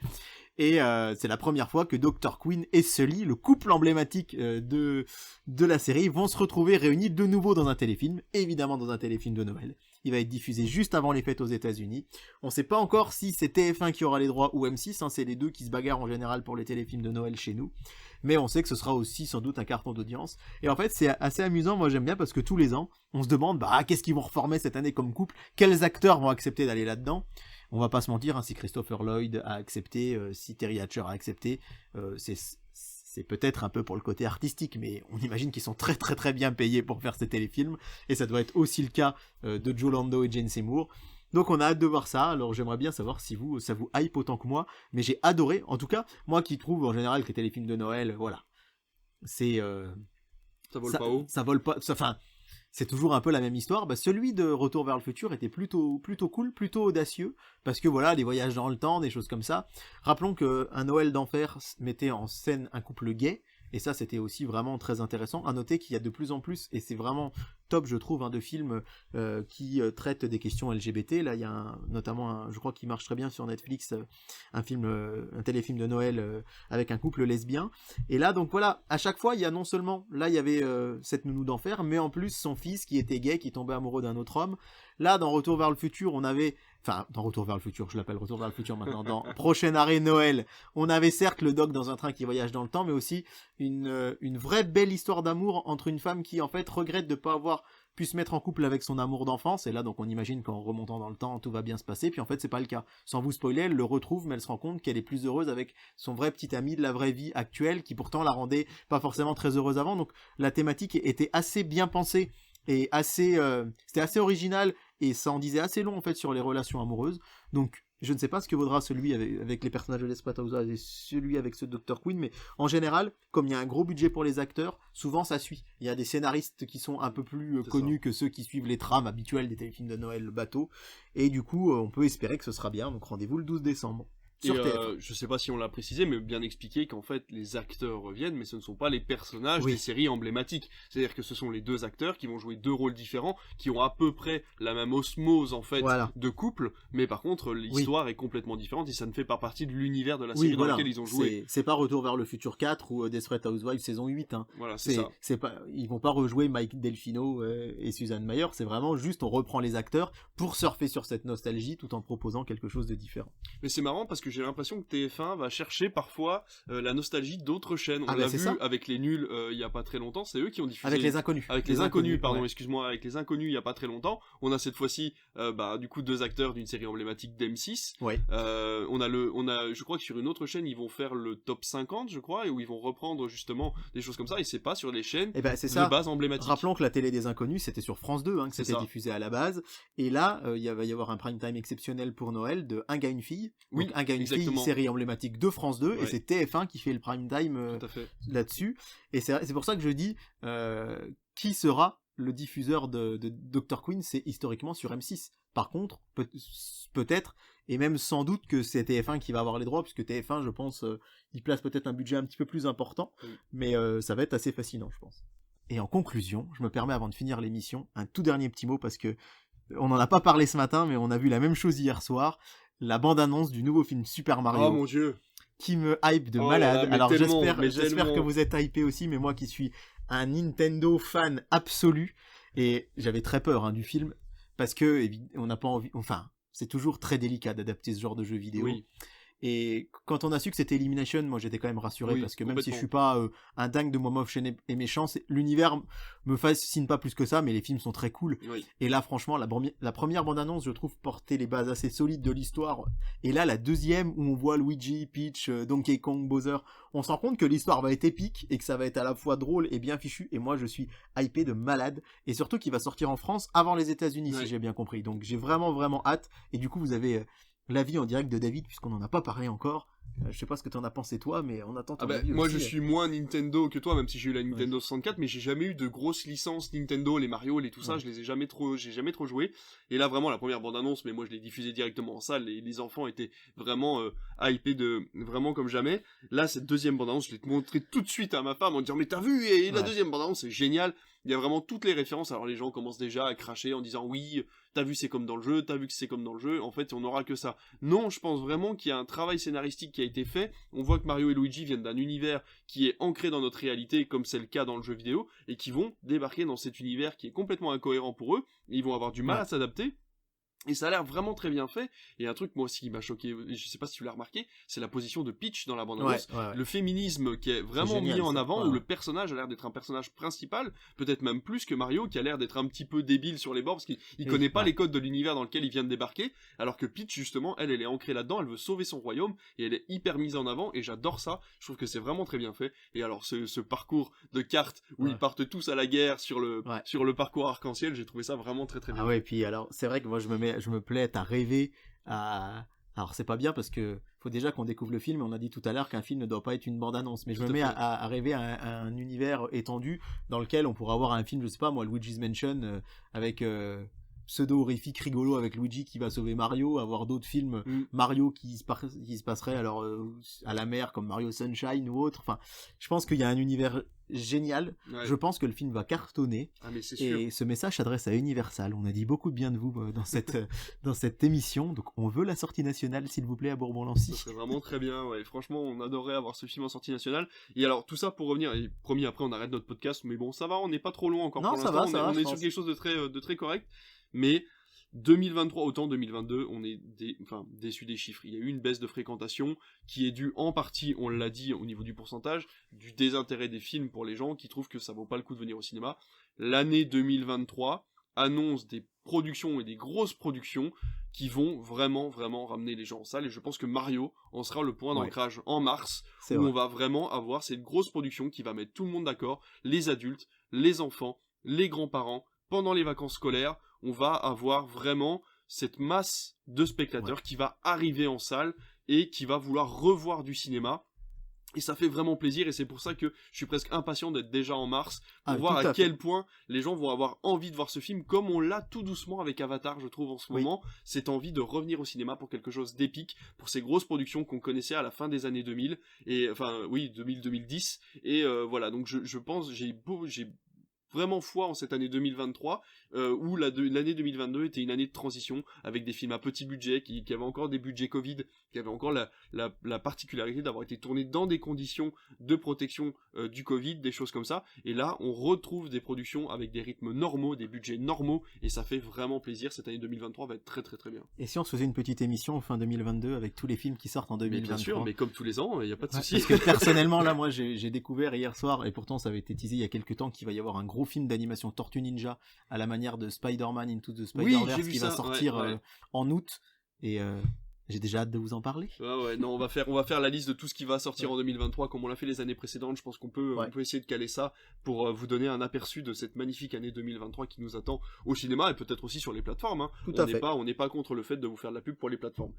Speaker 2: et c'est la première fois que Dr. Quinn et Sully, le couple emblématique de la série, vont se retrouver réunis de nouveau dans un téléfilm, évidemment dans un téléfilm de Noël. Il va être diffusé juste avant les fêtes aux États-Unis. On sait pas encore si c'est TF1 qui aura les droits ou M6, c'est les deux qui se bagarrent en général pour les téléfilms de Noël chez nous. Mais on sait que ce sera aussi sans doute un carton d'audience. Et en fait, c'est assez amusant, moi j'aime bien, parce que tous les ans, on se demande, qu'est-ce qu'ils vont reformer cette année comme couple ? Quels acteurs vont accepter d'aller là-dedans ? On va pas se mentir, si Christopher Lloyd a accepté, si Terry Hatcher a accepté, c'est peut-être un peu pour le côté artistique, mais on imagine qu'ils sont très très très bien payés pour faire ces téléfilms, et ça doit être aussi le cas de Joe Lando et Jane Seymour. Donc on a hâte de voir ça, alors j'aimerais bien savoir si ça vous hype autant que moi, mais j'ai adoré, en tout cas, moi qui trouve en général que les téléfilms de Noël, voilà, c'est...
Speaker 1: Ça vole pas haut.
Speaker 2: Ça vole pas... Enfin, c'est toujours un peu la même histoire. Bah, celui de Retour vers le futur était plutôt cool, plutôt audacieux, parce que voilà, des voyages dans le temps, des choses comme ça. Rappelons que Un Noël d'enfer mettait en scène un couple gay, et ça c'était aussi vraiment très intéressant. À noter qu'il y a de plus en plus, et c'est vraiment top je trouve, de films qui traitent des questions LGBT. Là il y a notamment je crois qu'il marche très bien sur Netflix, un téléfilm de Noël avec un couple lesbien. Et là donc voilà, à chaque fois il y a non seulement, là il y avait cette nounou d'enfer, mais en plus son fils qui était gay, qui tombait amoureux d'un autre homme. Là dans Retour vers le futur on avait... Enfin, dans Retour vers le futur, je l'appelle Retour vers le futur maintenant, dans Prochain arrêt Noël, on avait certes le doc dans un train qui voyage dans le temps, mais aussi une vraie belle histoire d'amour entre une femme qui en fait regrette de ne pas avoir pu se mettre en couple avec son amour d'enfance, et là donc on imagine qu'en remontant dans le temps tout va bien se passer, puis en fait c'est pas le cas. Sans vous spoiler, elle le retrouve, mais elle se rend compte qu'elle est plus heureuse avec son vrai petit ami de la vraie vie actuelle, qui pourtant la rendait pas forcément très heureuse avant, donc la thématique était assez bien pensée, et c'était assez original, et ça en disait assez long en fait sur les relations amoureuses. Donc je ne sais pas ce que vaudra celui avec les personnages de Desperate Housewives et celui avec ce Dr. Quinn, mais en général, comme il y a un gros budget pour les acteurs, souvent ça suit. Il y a des scénaristes qui sont un peu plus connus que ceux qui suivent les trames habituelles des téléfilms de Noël, le bateau, et du coup on peut espérer que ce sera bien, donc rendez-vous le 12 décembre.
Speaker 1: Et je sais pas si on l'a précisé, mais bien expliqué qu'en fait les acteurs reviennent, mais ce ne sont pas les personnages des séries emblématiques. C'est-à-dire que ce sont les deux acteurs qui vont jouer deux rôles différents, qui ont à peu près la même osmose en fait de couple, mais par contre l'histoire est complètement différente et ça ne fait pas partie de l'univers de la série dans laquelle ils ont joué.
Speaker 2: C'est pas Retour vers le futur 4 ou Desperate Housewives saison 8. Hein.
Speaker 1: Voilà, c'est ça.
Speaker 2: Ils vont pas rejouer Mike Delfino et Suzanne Mayer, c'est vraiment juste on reprend les acteurs pour surfer sur cette nostalgie tout en proposant quelque chose de différent.
Speaker 1: Mais c'est marrant parce que j'ai l'impression que TF1 va chercher parfois la nostalgie d'autres chaînes. On l'a vu avec les nuls il y a pas très longtemps, c'est eux qui ont diffusé...
Speaker 2: Avec les inconnus.
Speaker 1: Avec les inconnus, pardon, excuse-moi, avec les inconnus il y a pas très longtemps. On a cette fois-ci du coup deux acteurs d'une série emblématique d'M6.
Speaker 2: Ouais.
Speaker 1: Je crois que sur une autre chaîne ils vont faire le top 50 je crois, et où ils vont reprendre justement des choses comme ça, et c'est pas sur les chaînes de base emblématiques.
Speaker 2: Rappelons que la télé des inconnus c'était sur France 2 que c'était diffusé à la base, et là il va y avoir un prime time exceptionnel pour Noël de Un gars une fille.
Speaker 1: Oui,
Speaker 2: Un gars une fille, série emblématique de France 2, et c'est TF1 qui fait le prime time là-dessus, et c'est pour ça que je dis qui sera le diffuseur de Dr. Quinn, c'est historiquement sur M6. Par contre, peut-être, et même sans doute que c'est TF1 qui va avoir les droits, puisque TF1, je pense, il place peut-être un budget un petit peu plus important, mais ça va être assez fascinant, je pense. Et en conclusion, je me permets, avant de finir l'émission, un tout dernier petit mot, parce que on n'en a pas parlé ce matin, mais on a vu la même chose hier soir, la bande-annonce du nouveau film Super Mario.
Speaker 1: Oh mon Dieu,
Speaker 2: qui me hype de malade. Alors j'espère que vous êtes hypé aussi, mais moi qui suis un Nintendo fan absolu, et j'avais très peur du film, parce que on n'a pas envie, enfin c'est toujours très délicat d'adapter ce genre de jeu vidéo.
Speaker 1: Oui.
Speaker 2: Et quand on a su que c'était Elimination, moi j'étais quand même rassuré, parce que même si je suis pas un dingue de Momov Chain et méchant, l'univers me fascine pas plus que ça, mais les films sont très cool.
Speaker 1: Oui.
Speaker 2: Et là franchement, la première bande-annonce, je trouve, portait les bases assez solides de l'histoire. Et là, la deuxième, où on voit Luigi, Peach, Donkey Kong, Bowser, on se rend compte que l'histoire va être épique, et que ça va être à la fois drôle et bien fichu, et moi je suis hypé de malade, et surtout qu'il va sortir en France avant les États-Unis, si j'ai bien compris. Donc j'ai vraiment hâte, et du coup vous avez... l'avis en direct de David, puisqu'on n'en a pas parlé encore. Je sais pas ce que t'en as pensé toi, mais on attend ton avis
Speaker 1: moi
Speaker 2: aussi.
Speaker 1: Je suis moins Nintendo que toi, même si j'ai eu la Nintendo 64, mais j'ai jamais eu de grosses licences Nintendo, les Mario, les tout ça, j'ai jamais trop joué. Et là vraiment la première bande annonce, mais moi je l'ai diffusée directement en salle, et les enfants étaient vraiment hypés vraiment comme jamais. Là cette deuxième bande annonce, je l'ai montré tout de suite à ma femme en disant mais t'as vu, et la deuxième bande annonce c'est génial. Il y a vraiment toutes les références. Alors les gens commencent déjà à cracher en disant oui, t'as vu c'est comme dans le jeu, t'as vu que c'est comme dans le jeu. En fait, on n'aura que ça. Non, je pense vraiment qu'il y a un travail scénaristique qui a été fait. On voit que Mario et Luigi viennent d'un univers qui est ancré dans notre réalité, comme c'est le cas dans le jeu vidéo, et qui vont débarquer dans cet univers qui est complètement incohérent pour eux. Et ils vont avoir du mal à s'adapter. Et ça a l'air vraiment très bien fait. Et un truc, moi aussi, qui m'a choqué, je sais pas si tu l'as remarqué, c'est la position de Peach dans la bande-annonce.
Speaker 2: Ouais.
Speaker 1: Le féminisme qui est vraiment
Speaker 2: génial,
Speaker 1: mis en
Speaker 2: ça.
Speaker 1: avant, où le personnage a l'air d'être un personnage principal, peut-être même plus que Mario, qui a l'air d'être un petit peu débile sur les bords, parce qu'il connaît pas les codes de l'univers dans lequel il vient de débarquer, alors que Peach, justement, elle est ancrée là-dedans, elle veut sauver son royaume, et elle est hyper mise en avant, et j'adore ça. Je trouve que c'est vraiment très bien fait. Et alors, ce parcours de cartes, où ils partent tous à la guerre sur le parcours arc-en-ciel, j'ai trouvé ça vraiment très très bien.
Speaker 2: Ah ouais, puis alors, c'est vrai que moi, je me plais à rêver à... Alors, c'est pas bien parce que faut déjà qu'on découvre le film, et on a dit tout à l'heure qu'un film ne doit pas être une bande-annonce, mais je me mets à rêver à un univers étendu dans lequel on pourra avoir un film, je sais pas moi, Luigi's Mansion, avec... pseudo-horrifique rigolo avec Luigi qui va sauver Mario, avoir d'autres films Mario qui se passeraient alors à la mer comme Mario Sunshine ou autre. Enfin, je pense qu'il y a un univers génial. Ouais. Je pense que le film va cartonner.
Speaker 1: Ah, mais c'est
Speaker 2: sûr. Et ce message s'adresse à Universal. On a dit beaucoup de bien de vous dans cette émission. Donc on veut la sortie nationale, s'il vous plaît, à Bourbon-Lancy.
Speaker 1: Ça serait vraiment très bien. Ouais. Franchement, on adorerait avoir ce film en sortie nationale. Et alors tout ça pour revenir. Et promis, après on arrête notre podcast. Mais bon, ça va. On n'est pas trop loin encore.
Speaker 2: Non,
Speaker 1: pour l'instant. On est sur quelque chose de très correct. Mais 2023, autant 2022, on est déçu des chiffres. Il y a eu une baisse de fréquentation qui est due en partie, on l'a dit au niveau du pourcentage, du désintérêt des films pour les gens qui trouvent que ça vaut pas le coup de venir au cinéma. L'année 2023 annonce des productions et des grosses productions qui vont vraiment ramener les gens en salle, et je pense que Mario en sera le point d'ancrage en mars, où on va vraiment avoir cette grosse production qui va mettre tout le monde d'accord, les adultes, les enfants, les grands-parents, pendant les vacances scolaires. On va avoir vraiment cette masse de spectateurs qui va arriver en salle et qui va vouloir revoir du cinéma. Et ça fait vraiment plaisir, et c'est pour ça que je suis presque impatient d'être déjà en mars, pour voir à quel point les gens vont avoir envie de voir ce film, comme on l'a tout doucement avec Avatar, je trouve, en ce moment. Cette envie de revenir au cinéma pour quelque chose d'épique, pour ces grosses productions qu'on connaissait à la fin des années 2000, et 2010. Et voilà, donc je pense, j'ai vraiment foi en cette année 2023, où l'année 2022 était une année de transition, avec des films à petit budget, qui avaient encore des budgets Covid, qui avaient encore la particularité d'avoir été tournés dans des conditions de protection du Covid, des choses comme ça, et là on retrouve des productions avec des rythmes normaux, des budgets normaux, et ça fait vraiment plaisir. Cette année 2023 va être très très très bien.
Speaker 2: Et si on se faisait une petite émission fin 2022 avec tous les films qui sortent en 2023?
Speaker 1: Mais bien sûr, mais comme tous les ans, il n'y a pas de souci.
Speaker 2: Parce que personnellement, là, moi j'ai découvert hier soir, et pourtant ça avait été teasé il y a quelques temps, qu'il va y avoir un gros film d'animation Tortue Ninja à la manière de Spider-Man Into the Spider-Verse qui va sortir en août, et j'ai déjà hâte de vous en parler.
Speaker 1: Non, on va faire la liste de tout ce qui va sortir en 2023 comme on l'a fait les années précédentes. Je pense qu'on peut essayer de caler ça pour vous donner un aperçu de cette magnifique année 2023 qui nous attend au cinéma, et peut-être aussi sur les plateformes, hein. On n'est pas contre le fait de vous faire de la pub pour les plateformes.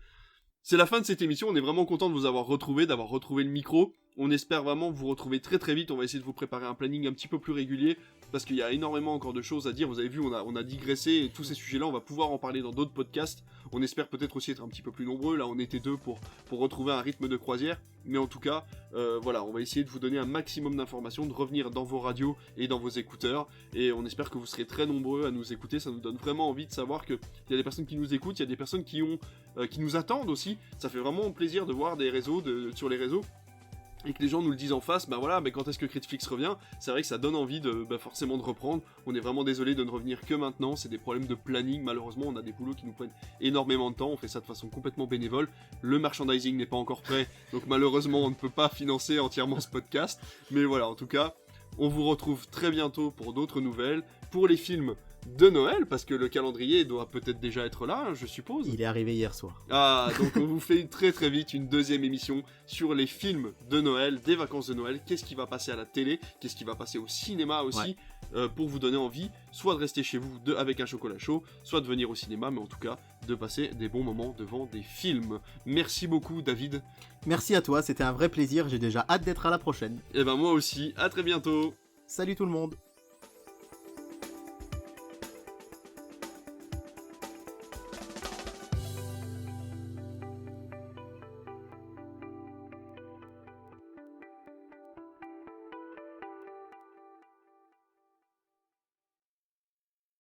Speaker 1: C'est la fin de cette émission, on est vraiment content de vous avoir retrouvé, d'avoir retrouvé le micro. On espère vraiment vous retrouver très très vite. On va essayer de vous préparer un planning un petit peu plus régulier, parce qu'il y a énormément encore de choses à dire. Vous avez vu, on a digressé, et tous ces sujets-là, on va pouvoir en parler dans d'autres podcasts. On espère peut-être aussi être un petit peu plus nombreux. Là, on était 2 pour retrouver un rythme de croisière. Mais en tout cas, on va essayer de vous donner un maximum d'informations, de revenir dans vos radios et dans vos écouteurs. Et on espère que vous serez très nombreux à nous écouter. Ça nous donne vraiment envie de savoir qu'il y a des personnes qui nous écoutent, il y a des personnes qui nous attendent aussi. Ça fait vraiment plaisir de voir des réseaux sur les réseaux, et que les gens nous le disent en face, mais quand est-ce que Critflix revient? C'est vrai que ça donne envie forcément de reprendre. On est vraiment désolé de ne revenir que maintenant, c'est des problèmes de planning, malheureusement on a des boulots qui nous prennent énormément de temps, on fait ça de façon complètement bénévole, le merchandising n'est pas encore prêt, donc malheureusement on ne peut pas financer entièrement ce podcast, mais voilà, en tout cas, on vous retrouve très bientôt pour d'autres nouvelles, pour les films de Noël, parce que le calendrier doit peut-être déjà être là, je suppose.
Speaker 2: Il est arrivé hier soir.
Speaker 1: Ah, donc on vous fait très très vite une deuxième émission sur les films de Noël, des vacances de Noël, qu'est-ce qui va passer à la télé, qu'est-ce qui va passer au cinéma aussi, pour vous donner envie, soit de rester chez vous avec un chocolat chaud, soit de venir au cinéma, mais en tout cas, de passer des bons moments devant des films. Merci beaucoup David.
Speaker 2: Merci à toi, c'était un vrai plaisir, j'ai déjà hâte d'être à la prochaine.
Speaker 1: Et moi aussi, à très bientôt.
Speaker 2: Salut tout le monde.